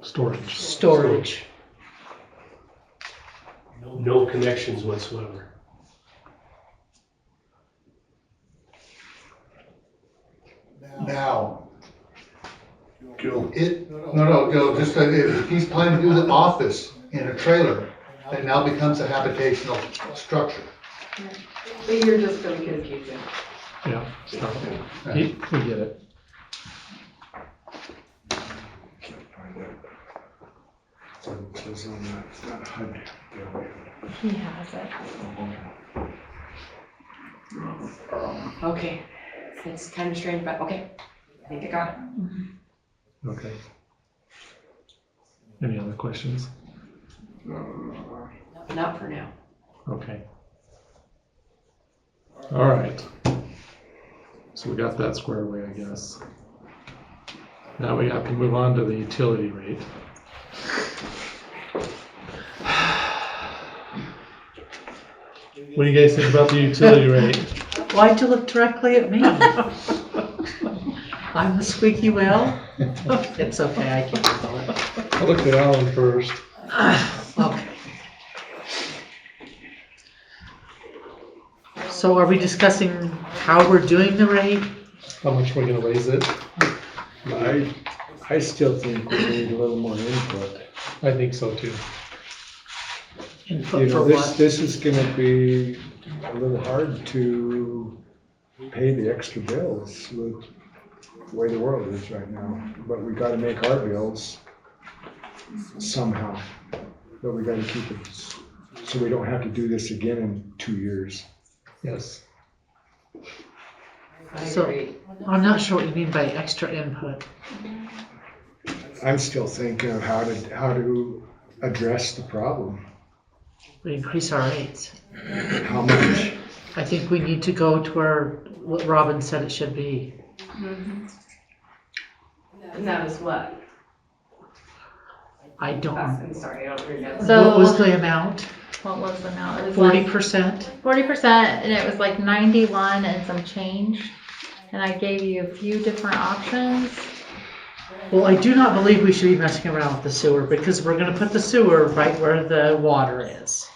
Storage. Storage. No connections whatsoever. Now, Cool. just if he's planning to do the office in a trailer, it now becomes a habitational structure. But you're just gonna confuse him. Yeah, stop it. We get it. Can't find it. It says on that HUD. He has it. Okay, it's kind of strange, but okay, I think I got it. Okay. Any other questions? Not for now. Okay. All right. So we got that squared away, I guess. Now we have to move on to the utility rate. What do you guys think about the utility rate? Why'd you look directly at me? I'm the squeaky wheel? It's okay, I can handle it. I looked at Alan first. Okay. So are we discussing how we're doing the rate? How much we're gonna raise it? I still think we need a little more input. I think so too. Input You for know, what? this is gonna be a little hard to pay the extra bills with the way the world is right now. But we gotta make our bills somehow. But we gotta keep it, so we don't have to do this again in 2 years. Yes. I So- agree. I'm not sure what you mean by extra input. I'm still thinking of how to address the problem. We increase our rates. How much? I think we need to go to what Robin said it should be. And that is what? I don't, I'm sorry, I don't remember. So- what was the amount? What was the amount? It was like 40%? 40%, and it was like 91 and some change. And I gave you a few different options. Well, I do not believe we should be messing around with the sewer because we're gonna put the sewer right where the water is.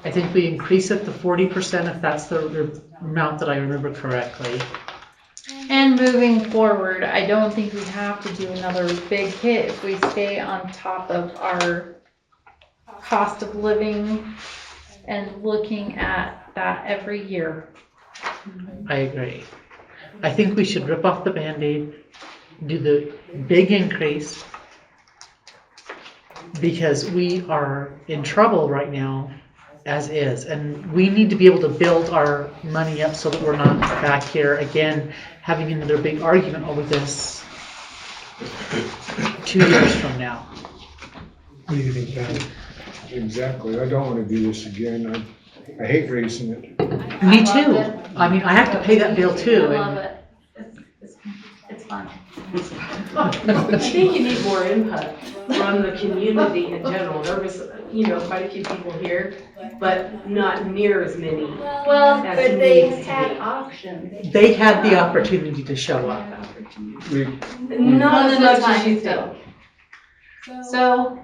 I think we increase it to 40% if that's the amount that I remember correctly. And moving forward, I don't think we have to do another big hit if we stay on top of our cost of living and looking at that every year. I agree. I think we should rip off the Band-Aid, do the big increase, because we are in trouble right now as is, and we need to be able to build our money up so that we're not back here again having another big argument over this 2 years from now. What do you think, Dan? Exactly. I don't wanna do this again. I hate raising it. Me I too. love it. I mean, I have to pay that bill I too. love and- it. It's fun. I think you need more input from the community in general. There was, quite a few people here, but not near as many. Well, as But they needs to had be. options. They had the opportunity to show up. Not as One at a much as time you still. think. So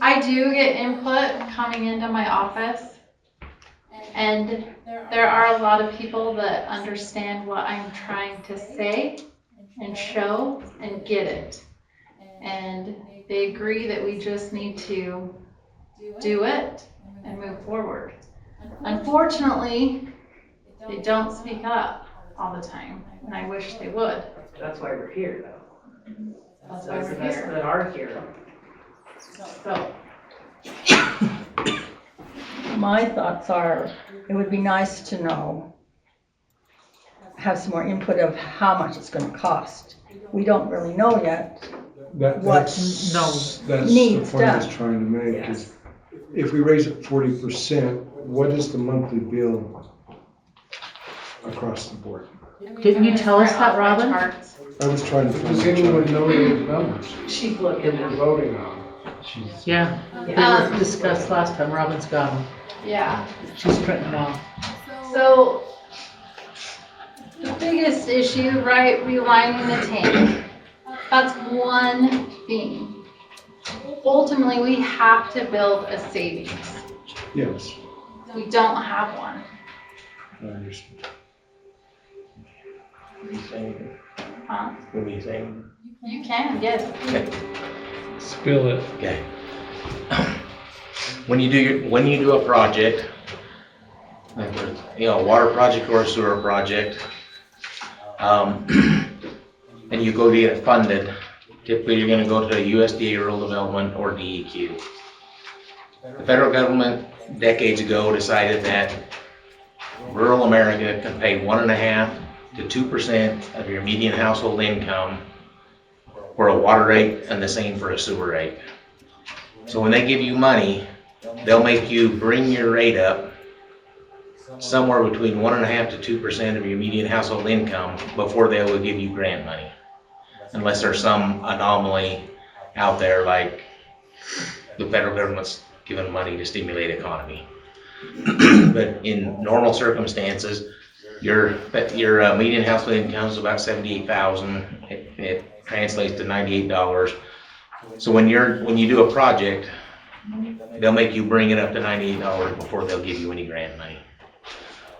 I do get input coming into my office. And there are a lot of people that understand what I'm trying to say and show and get it. And they agree that we just need to do it and move forward. Unfortunately, they don't speak up all the time, and I wish they would. That's why we're here, though. That's why we're Those here. that are here. So, My thoughts are, it would be nice to know, have some more input of how much it's gonna cost. We don't really know yet. That's the needs point I was done. trying to make is, if we raise it 40%, what is the monthly bill across the board? Didn't you tell us that, Robin? charts. I was trying to find. Does anyone know any numbers She's that looking we're at. voting on? Yeah, they were discussed last time. Robin's got them. Yeah. She's printing them off. So, the biggest issue, right, relining the tank. That's one thing. Ultimately, we have to build a savings. Yes, We don't have one. I understand. Huh? What are you saying? You can, yes. Spill it. Okay. When you do a project, like water project or a sewer project, and you go to get it funded, typically you're gonna go to USDA Rural Development or DEQ. The federal government decades ago decided that rural America can pay 1.5% to 2% of your median household income for a water rate and the same for a sewer rate. So when they give you money, they'll make you bring your rate up somewhere between 1.5% to 2% of your median household income before they will give you grant money. Unless there's some anomaly out there like the federal government's giving money to stimulate economy. But in normal circumstances, your median household income is about $78,000. It translates to $98. So when you do a project, they'll make you bring it up to $98 before they'll give you any grant money.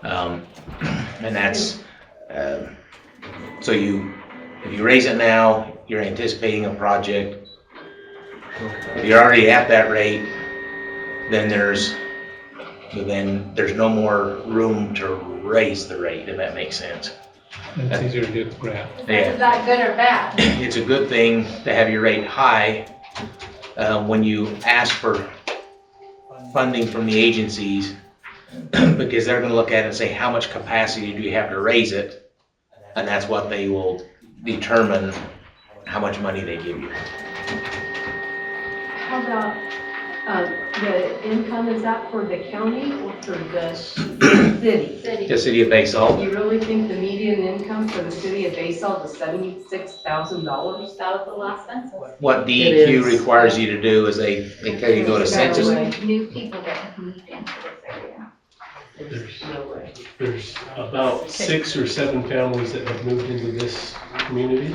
And that's so if you raise it now, you're anticipating a project. If you're already at that rate, then there's no more room to raise the rate, if that makes sense. It's easier to get the grant. Yeah. Is that good or bad? It's a good thing to have your rate high when you ask for funding from the agencies, because they're going to look at it and say, how much capacity do you have to raise it? And that's what they will determine how much money they give you. How about, the income, is that for the county or for the city? The city of Basalt. You really think the median income for the city of Basalt is $76,000? That was the last census. What It DEQ is. requires you to do is they tell you to go to census. New people that have moved into this area. There's no way. There's about 6 or 7 families that have moved into this community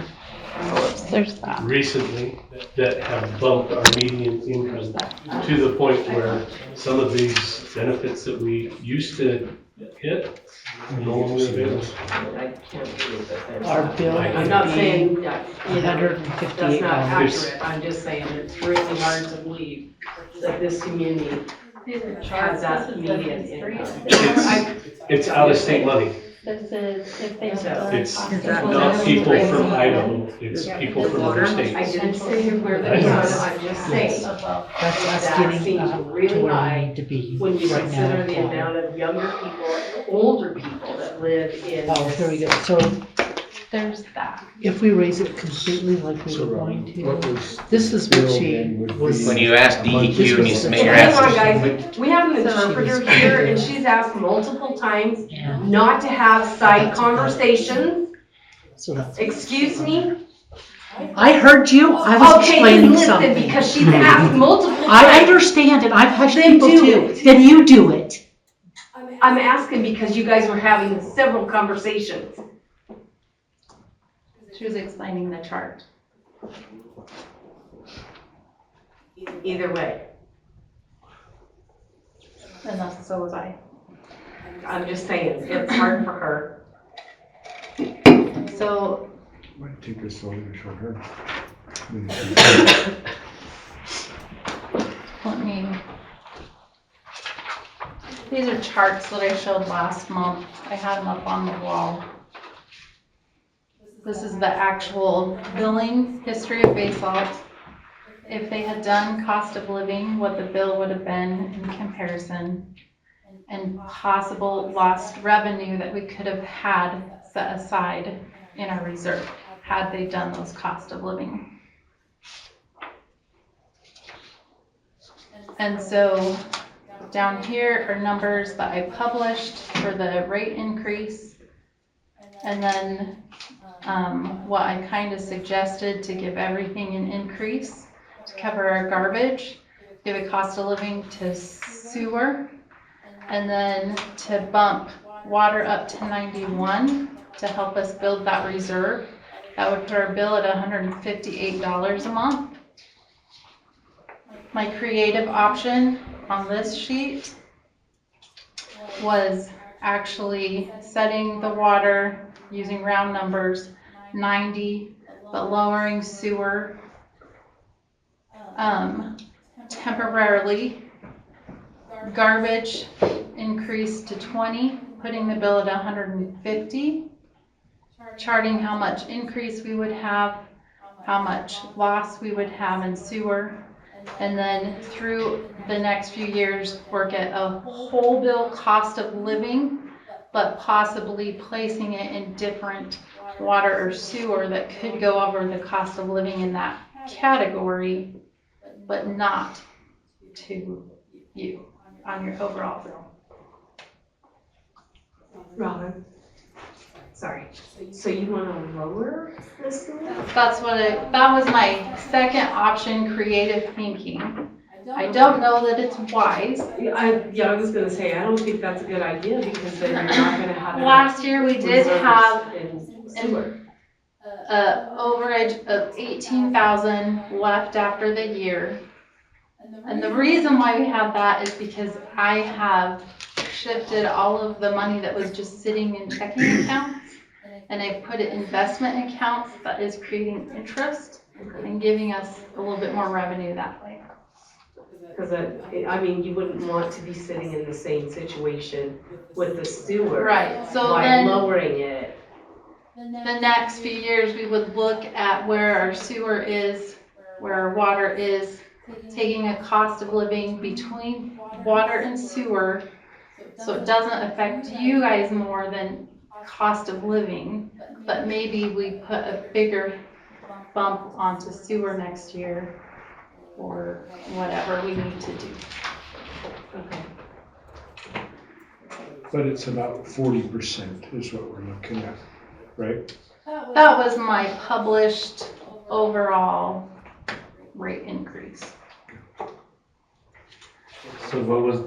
There's that. recently that have bumped our median income to the point where some of these benefits that we used to get are no longer available. I can't believe that. Our bill I'm would not be saying that, you know, that's $158. not accurate. I'm just saying it's really hard to believe that this community These are has charts. that This is the median history. income. It's out of state money. This is if they have done. It's cost Is that of not living. people from Idaho, it's people from other I states. didn't say where they're Yes. from, I'm just saying, That's us That getting seems up to really where we high need to be when you right consider now. the amount of younger people, older people that live in. Oh, here we go. So There's that. if we raise it completely like we So, were going what to, was this is bill what she then would was. be- When you ask DEQ and you submit your Hang on, application. guys, we have an interpreter here and she's asked multiple times not to have side conversations. So that's. Excuse me? I heard you. I was Okay, explaining then listen, something. because she's asked multiple I times. understand it. I've hushed Then people do too. it. Then you do it. I'm asking because you guys were having several conversations. She was explaining the chart. Either way, And so was I. I'm just saying, it's hard for her. So Might take us longer to show her. let me. These are charts that I showed last month. I had them up on the wall. This is the actual billing history of Basalt. If they had done cost of living, what the bill would have been in comparison, and possible lost revenue that we could have had set aside in our reserve had they done those cost of living. And so down here are numbers that I published for the rate increase. And then what I kind of suggested to give everything an increase, to cover our garbage, give a cost of living to sewer, and then to bump water up to 91 to help us build that reserve. That would put our bill at $158 a month. My creative option on this sheet was actually setting the water, using round numbers, 90, but lowering sewer temporarily. Garbage increased to 20 putting the bill at 150, charting how much increase we would have, how much loss we would have in sewer, and then through the next few years, work at a whole bill cost of living, but possibly placing it in different water or sewer that could go over the cost of living in that category, but not to you on your overall bill. Robin? Sorry, so you wanna lower this one? That was my second option, creative thinking. I don't know that it's wise. I was gonna say, I don't think that's a good idea, because then you're not gonna have. Last year, we did have in sewer. overage of 18,000 left after the year. And the reason why we have that is because I have shifted all of the money that was just sitting in checking accounts, and I put it in investment accounts that is creating interest and giving us a little bit more revenue that way. Because I mean, you wouldn't want to be sitting in the same situation with the sewer. Right, so by then lowering it. the next few years, we would look at where our sewer is, where our water is, taking a cost of living between water and sewer, so it doesn't affect you guys more than cost of living, but maybe we put a bigger bump onto sewer next year, or whatever we need to do. Okay. But it's about 40% is what we're looking at, right? That was my published overall rate increase. So what was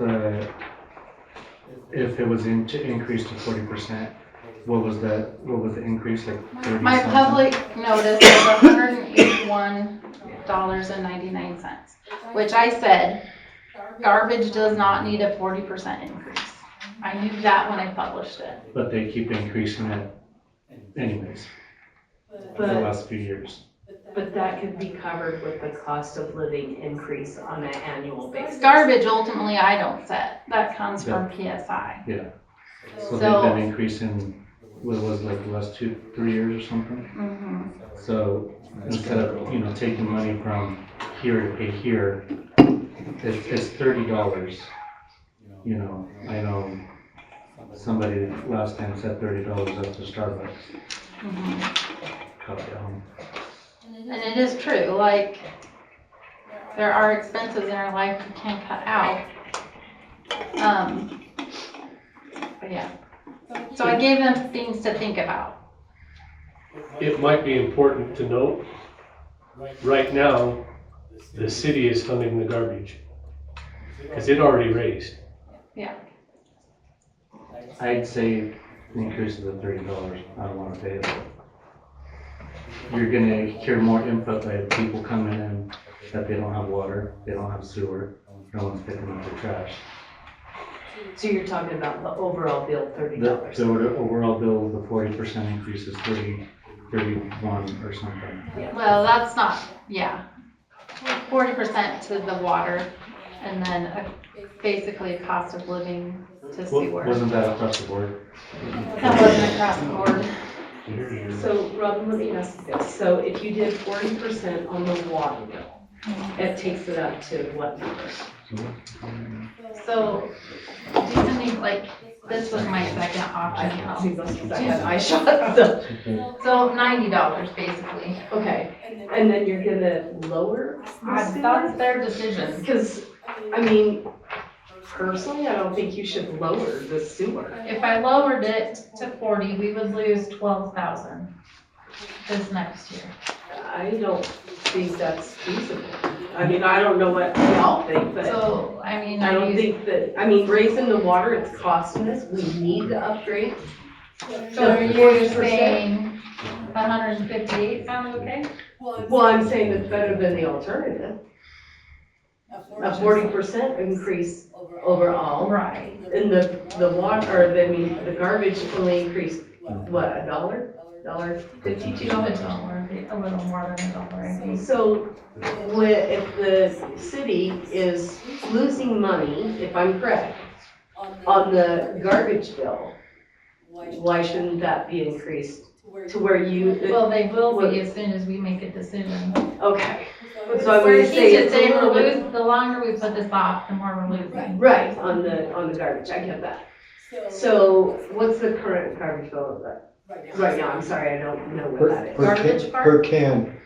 if it was increased to 40%, what was the increase, like 30 My something? public notice was $181.99, which I said, garbage does not need a 40% increase. I knew that when I published it. But they keep increasing it anyways, for the last few years. But that could be covered with the cost of living increase on an annual basis. Garbage, ultimately, I don't set. That comes from PSI. Yeah. So So- they've been increasing, what was it, like the last 2-3 years or something? Mhm. So instead of, taking money from here to pay here, it's $30. I know somebody last time said $30 up to Starbucks. Mhm. Cut down. And it is true, like, there are expenses in our life we can't cut out. But yeah. So I gave them things to think about. It might be important to note, right now, the city is funding the garbage. Because it already raised. I'd say increase to the $30. I don't want to pay it. You're gonna hear more input by people coming in that they don't have water, they don't have sewer, no one's picking up their trash. So you're talking about the overall bill, $30. The overall bill, the 40% increase is 31 or something. Well, that's not, 40% to the water, and then basically a cost of living to sewer. Wasn't that across the board? That wasn't across the board. So Robin, let me ask you this. So if you did 40% on the water bill, it takes it up to what number? So, do something like, this was my second I option. can't see those because I had eye shots. So $90 basically. Okay, and then you're gonna lower? That's their decision. Because, I mean, personally, I don't think you should lower the sewer. If I lowered it to 40, we would lose 12,000 this next year. I don't think that's feasible. I mean, I don't know what y'all think, but So, I mean, I don't think that, raising the water, it's costing us, we need to upgrade. So are you saying 158 sounds okay? Well, I'm saying it's better than the alternative. A 40% increase overall. Right. And the water, or the garbage only increased, what, $1? $1.52? $1, a little more than $1, I think. So, if the city is losing money, if I'm correct, on the garbage bill, why shouldn't that be increased to where you? Well, they will be as soon as we make a decision. Okay, so I Where would he's say just it's a saying we're little bit. losing, the longer we put this off, the more we're losing. Right, on the garbage, I get that. So what's the current garbage bill of that? Right now, I'm sorry, I don't know what that is. Garbage part? Per can.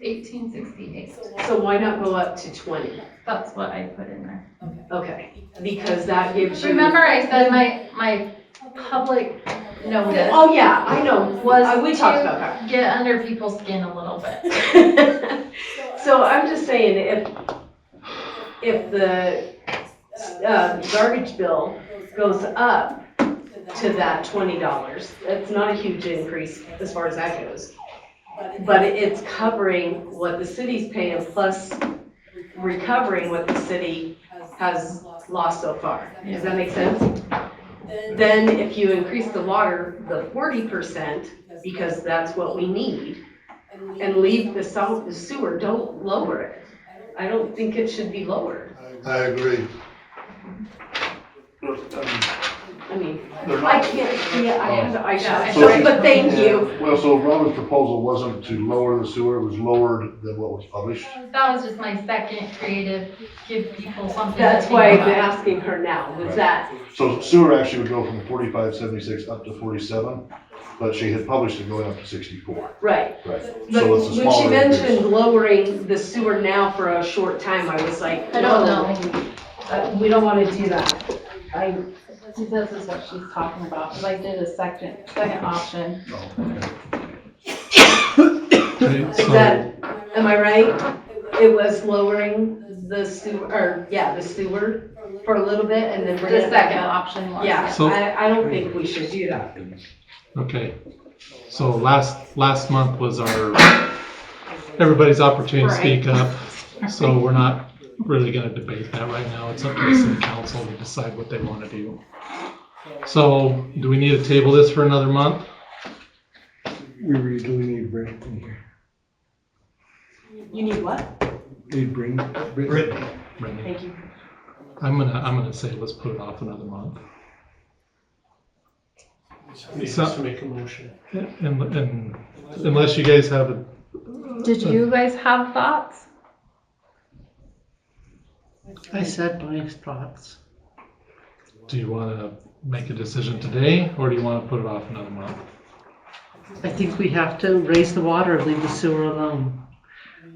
$18.68. So why not go up to 20? That's what I put in there. Okay, because that gives you. Remember I said my public notice. Oh, yeah, I know, Was we talked about that. to get under people's skin a little bit. So I'm just saying, if the garbage bill goes up to that $20, it's not a huge increase as far as that goes. But it's covering what the city's paying plus recovering what the city has lost so far. Does that make sense? Then if you increase the water, the 40%, because that's what we need, and leave the sewer, don't lower it. I don't think it should be lowered. I agree. I mean, They're I not. can't, yeah, I Yeah. should, but thank you. Well, so Robin's proposal wasn't to lower the sewer, it was lowered than what was published. That was just my second creative, give people something. That's to why think I'm about. asking her now, was that, So sewer actually would go from 45.76 up to 47, but she had published it going up to 64. right. Right. But So it's a when she smaller mentioned increase. lowering the sewer now for a short time, I was like, I don't no, know. we don't wanna do that. This is what she's talking about, because I did a second option. Okay, Is so, that, am I right? It was lowering the sewer, the sewer for a little bit and then bring The it back second up. option was. Yeah, So- I don't think we should do that. okay. So last month was everybody's opportunity to speak up. So we're not really gonna debate that right now. It's up to the city council to decide what they wanna do. So, do we need to table this for another month? We really need Brittany here. You need what? Need Brittany. Thank you. I'm gonna say let's put it off another month. Somebody has to make a motion. And unless you guys have a. Did you guys have thoughts? I said my thoughts. Do you wanna make a decision today, or do you wanna put it off another month? I think we have to raise the water, leave the sewer alone.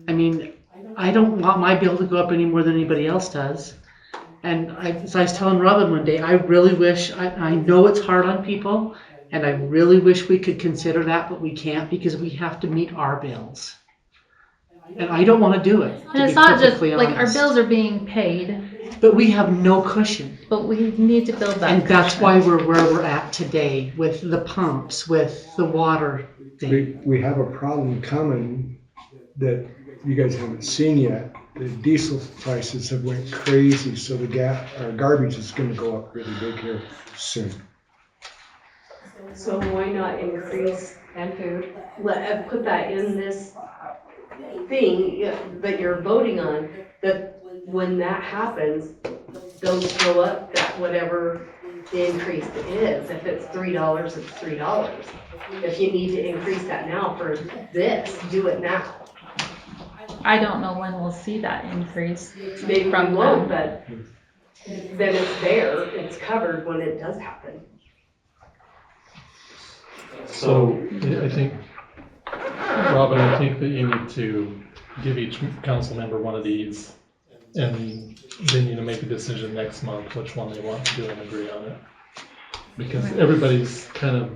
I mean, I don't want my bill to go up any more than anybody else does. And as I was telling Robin one day, I really wish, I know it's hard on people, and I really wish we could consider that, but we can't because we have to meet our bills. And I don't want to do it, And to it's be not just, perfectly like, our honest. bills are being paid, But we have no cushion. but we need to build that. And that's cushion. why we're where we're at today with the pumps, with the water thing. We have a problem coming that you guys haven't seen yet. The diesel prices have went crazy, so our garbage is gonna go up really big here soon. So why not increase and food, put that in this thing that you're voting on, that when that happens, those go up, that whatever the increase is, if it's $3, it's $3. If you need to increase that now for this, do it now. I don't know when we'll see that increase. Maybe we From won't, them. but then it's there, it's covered when it does happen. So, I think, Robin, I think that you need to give each council member one of these, and they need to make a decision next month which one they want to do and agree on it. Because everybody's kind of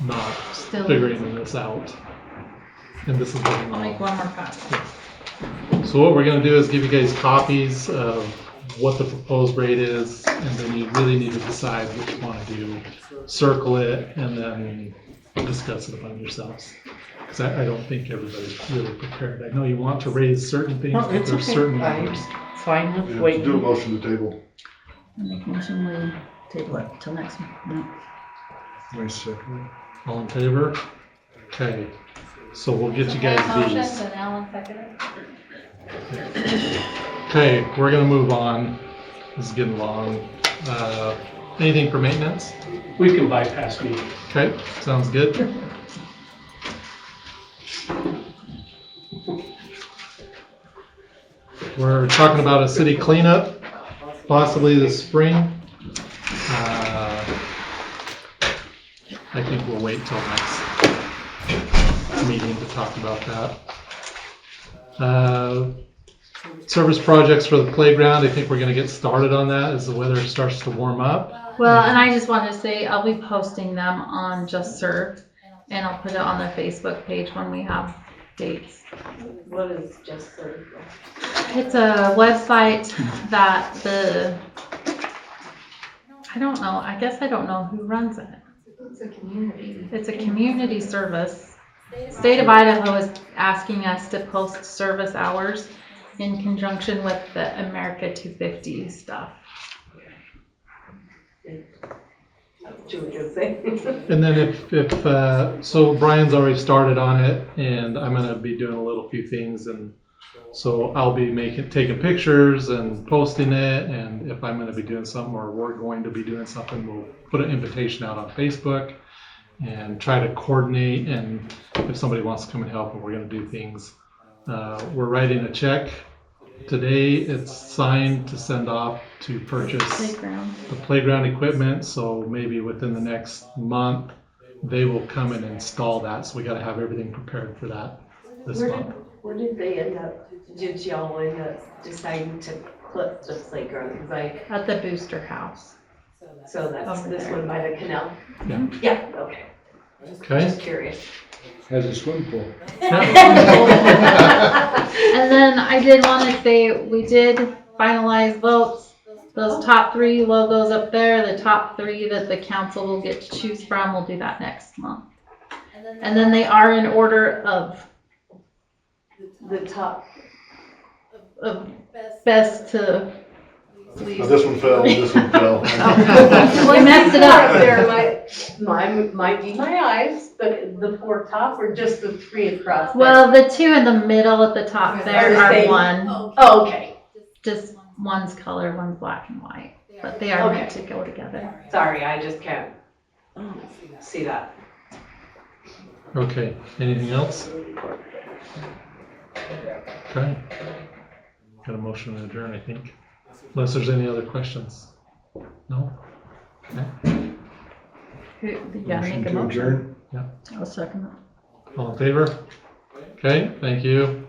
not Still. figuring this out. And this is getting I'll make long. one more copy. So what we're gonna do is give you guys copies of what the proposed rate is, and then you really need to decide what you wanna do. Circle it, and then discuss it among yourselves. Because I don't think everybody's really prepared. I know you want to raise certain things, No, but it's there's okay. certain numbers. Fine with Yeah, do a waiting. motion to table. Make a motion, we table it till next month. My second. All in favor? Okay, so we'll get you And guys motion, these. and Alan seconded. Okay, we're gonna move on. This is getting long. Anything for maintenance? We can bypass me. Okay, sounds good. We're talking about a city cleanup, possibly this spring. I think we'll wait till next meeting to talk about that. Service projects for the playground, I think we're gonna get started on that as the weather starts to warm up. Well, and I just wanted to say, I'll be posting them on Just Serve, and I'll put it on the Facebook page when we have dates. What is Just Serve? It's a website that I don't know, I guess I don't know who runs it. It's a community. It's a community service. State of Idaho is asking us to post service hours in conjunction with the America 250 stuff. And then if so Brian's already started on it, and I'm gonna be doing a little few things, and so I'll be taking pictures and posting it, and if I'm gonna be doing something or we're going to be doing something, we'll put an invitation out on Facebook and try to coordinate, and if somebody wants to come and help, and we're gonna do things. We're writing a check today. It's signed to send off to purchase Playground. the playground equipment, so maybe within the next month, they will come and install that, so we gotta have everything prepared for that this month. Where did they end up, did y'all end up deciding to put the playground? Cause At the Booster House. so that's Over this there. one by the canal? Yeah. Yeah, okay, Okay? just curious. Has a swim pool. And then I did want to say, we did finalize votes. Those top 3 logos up there, the top 3 that the council will get to choose from, we'll do that next month. And then they are in order of The top, best to least. Now, this one fell, this one fell. We messed it up up. there might be my eyes, but the 4 top or just the 3 across there? Well, the 2 in the middle at the top there the are same. one. Oh, okay, Just one's color, one's black and white. But they are meant to go together. sorry, I just can't see that. Okay, anything else? Okay. Got a motion to adjourn, I think. Unless there's any other questions. No? Okay. You gotta make a to motion. adjourn. I'll second it. All in favor? Okay, thank you.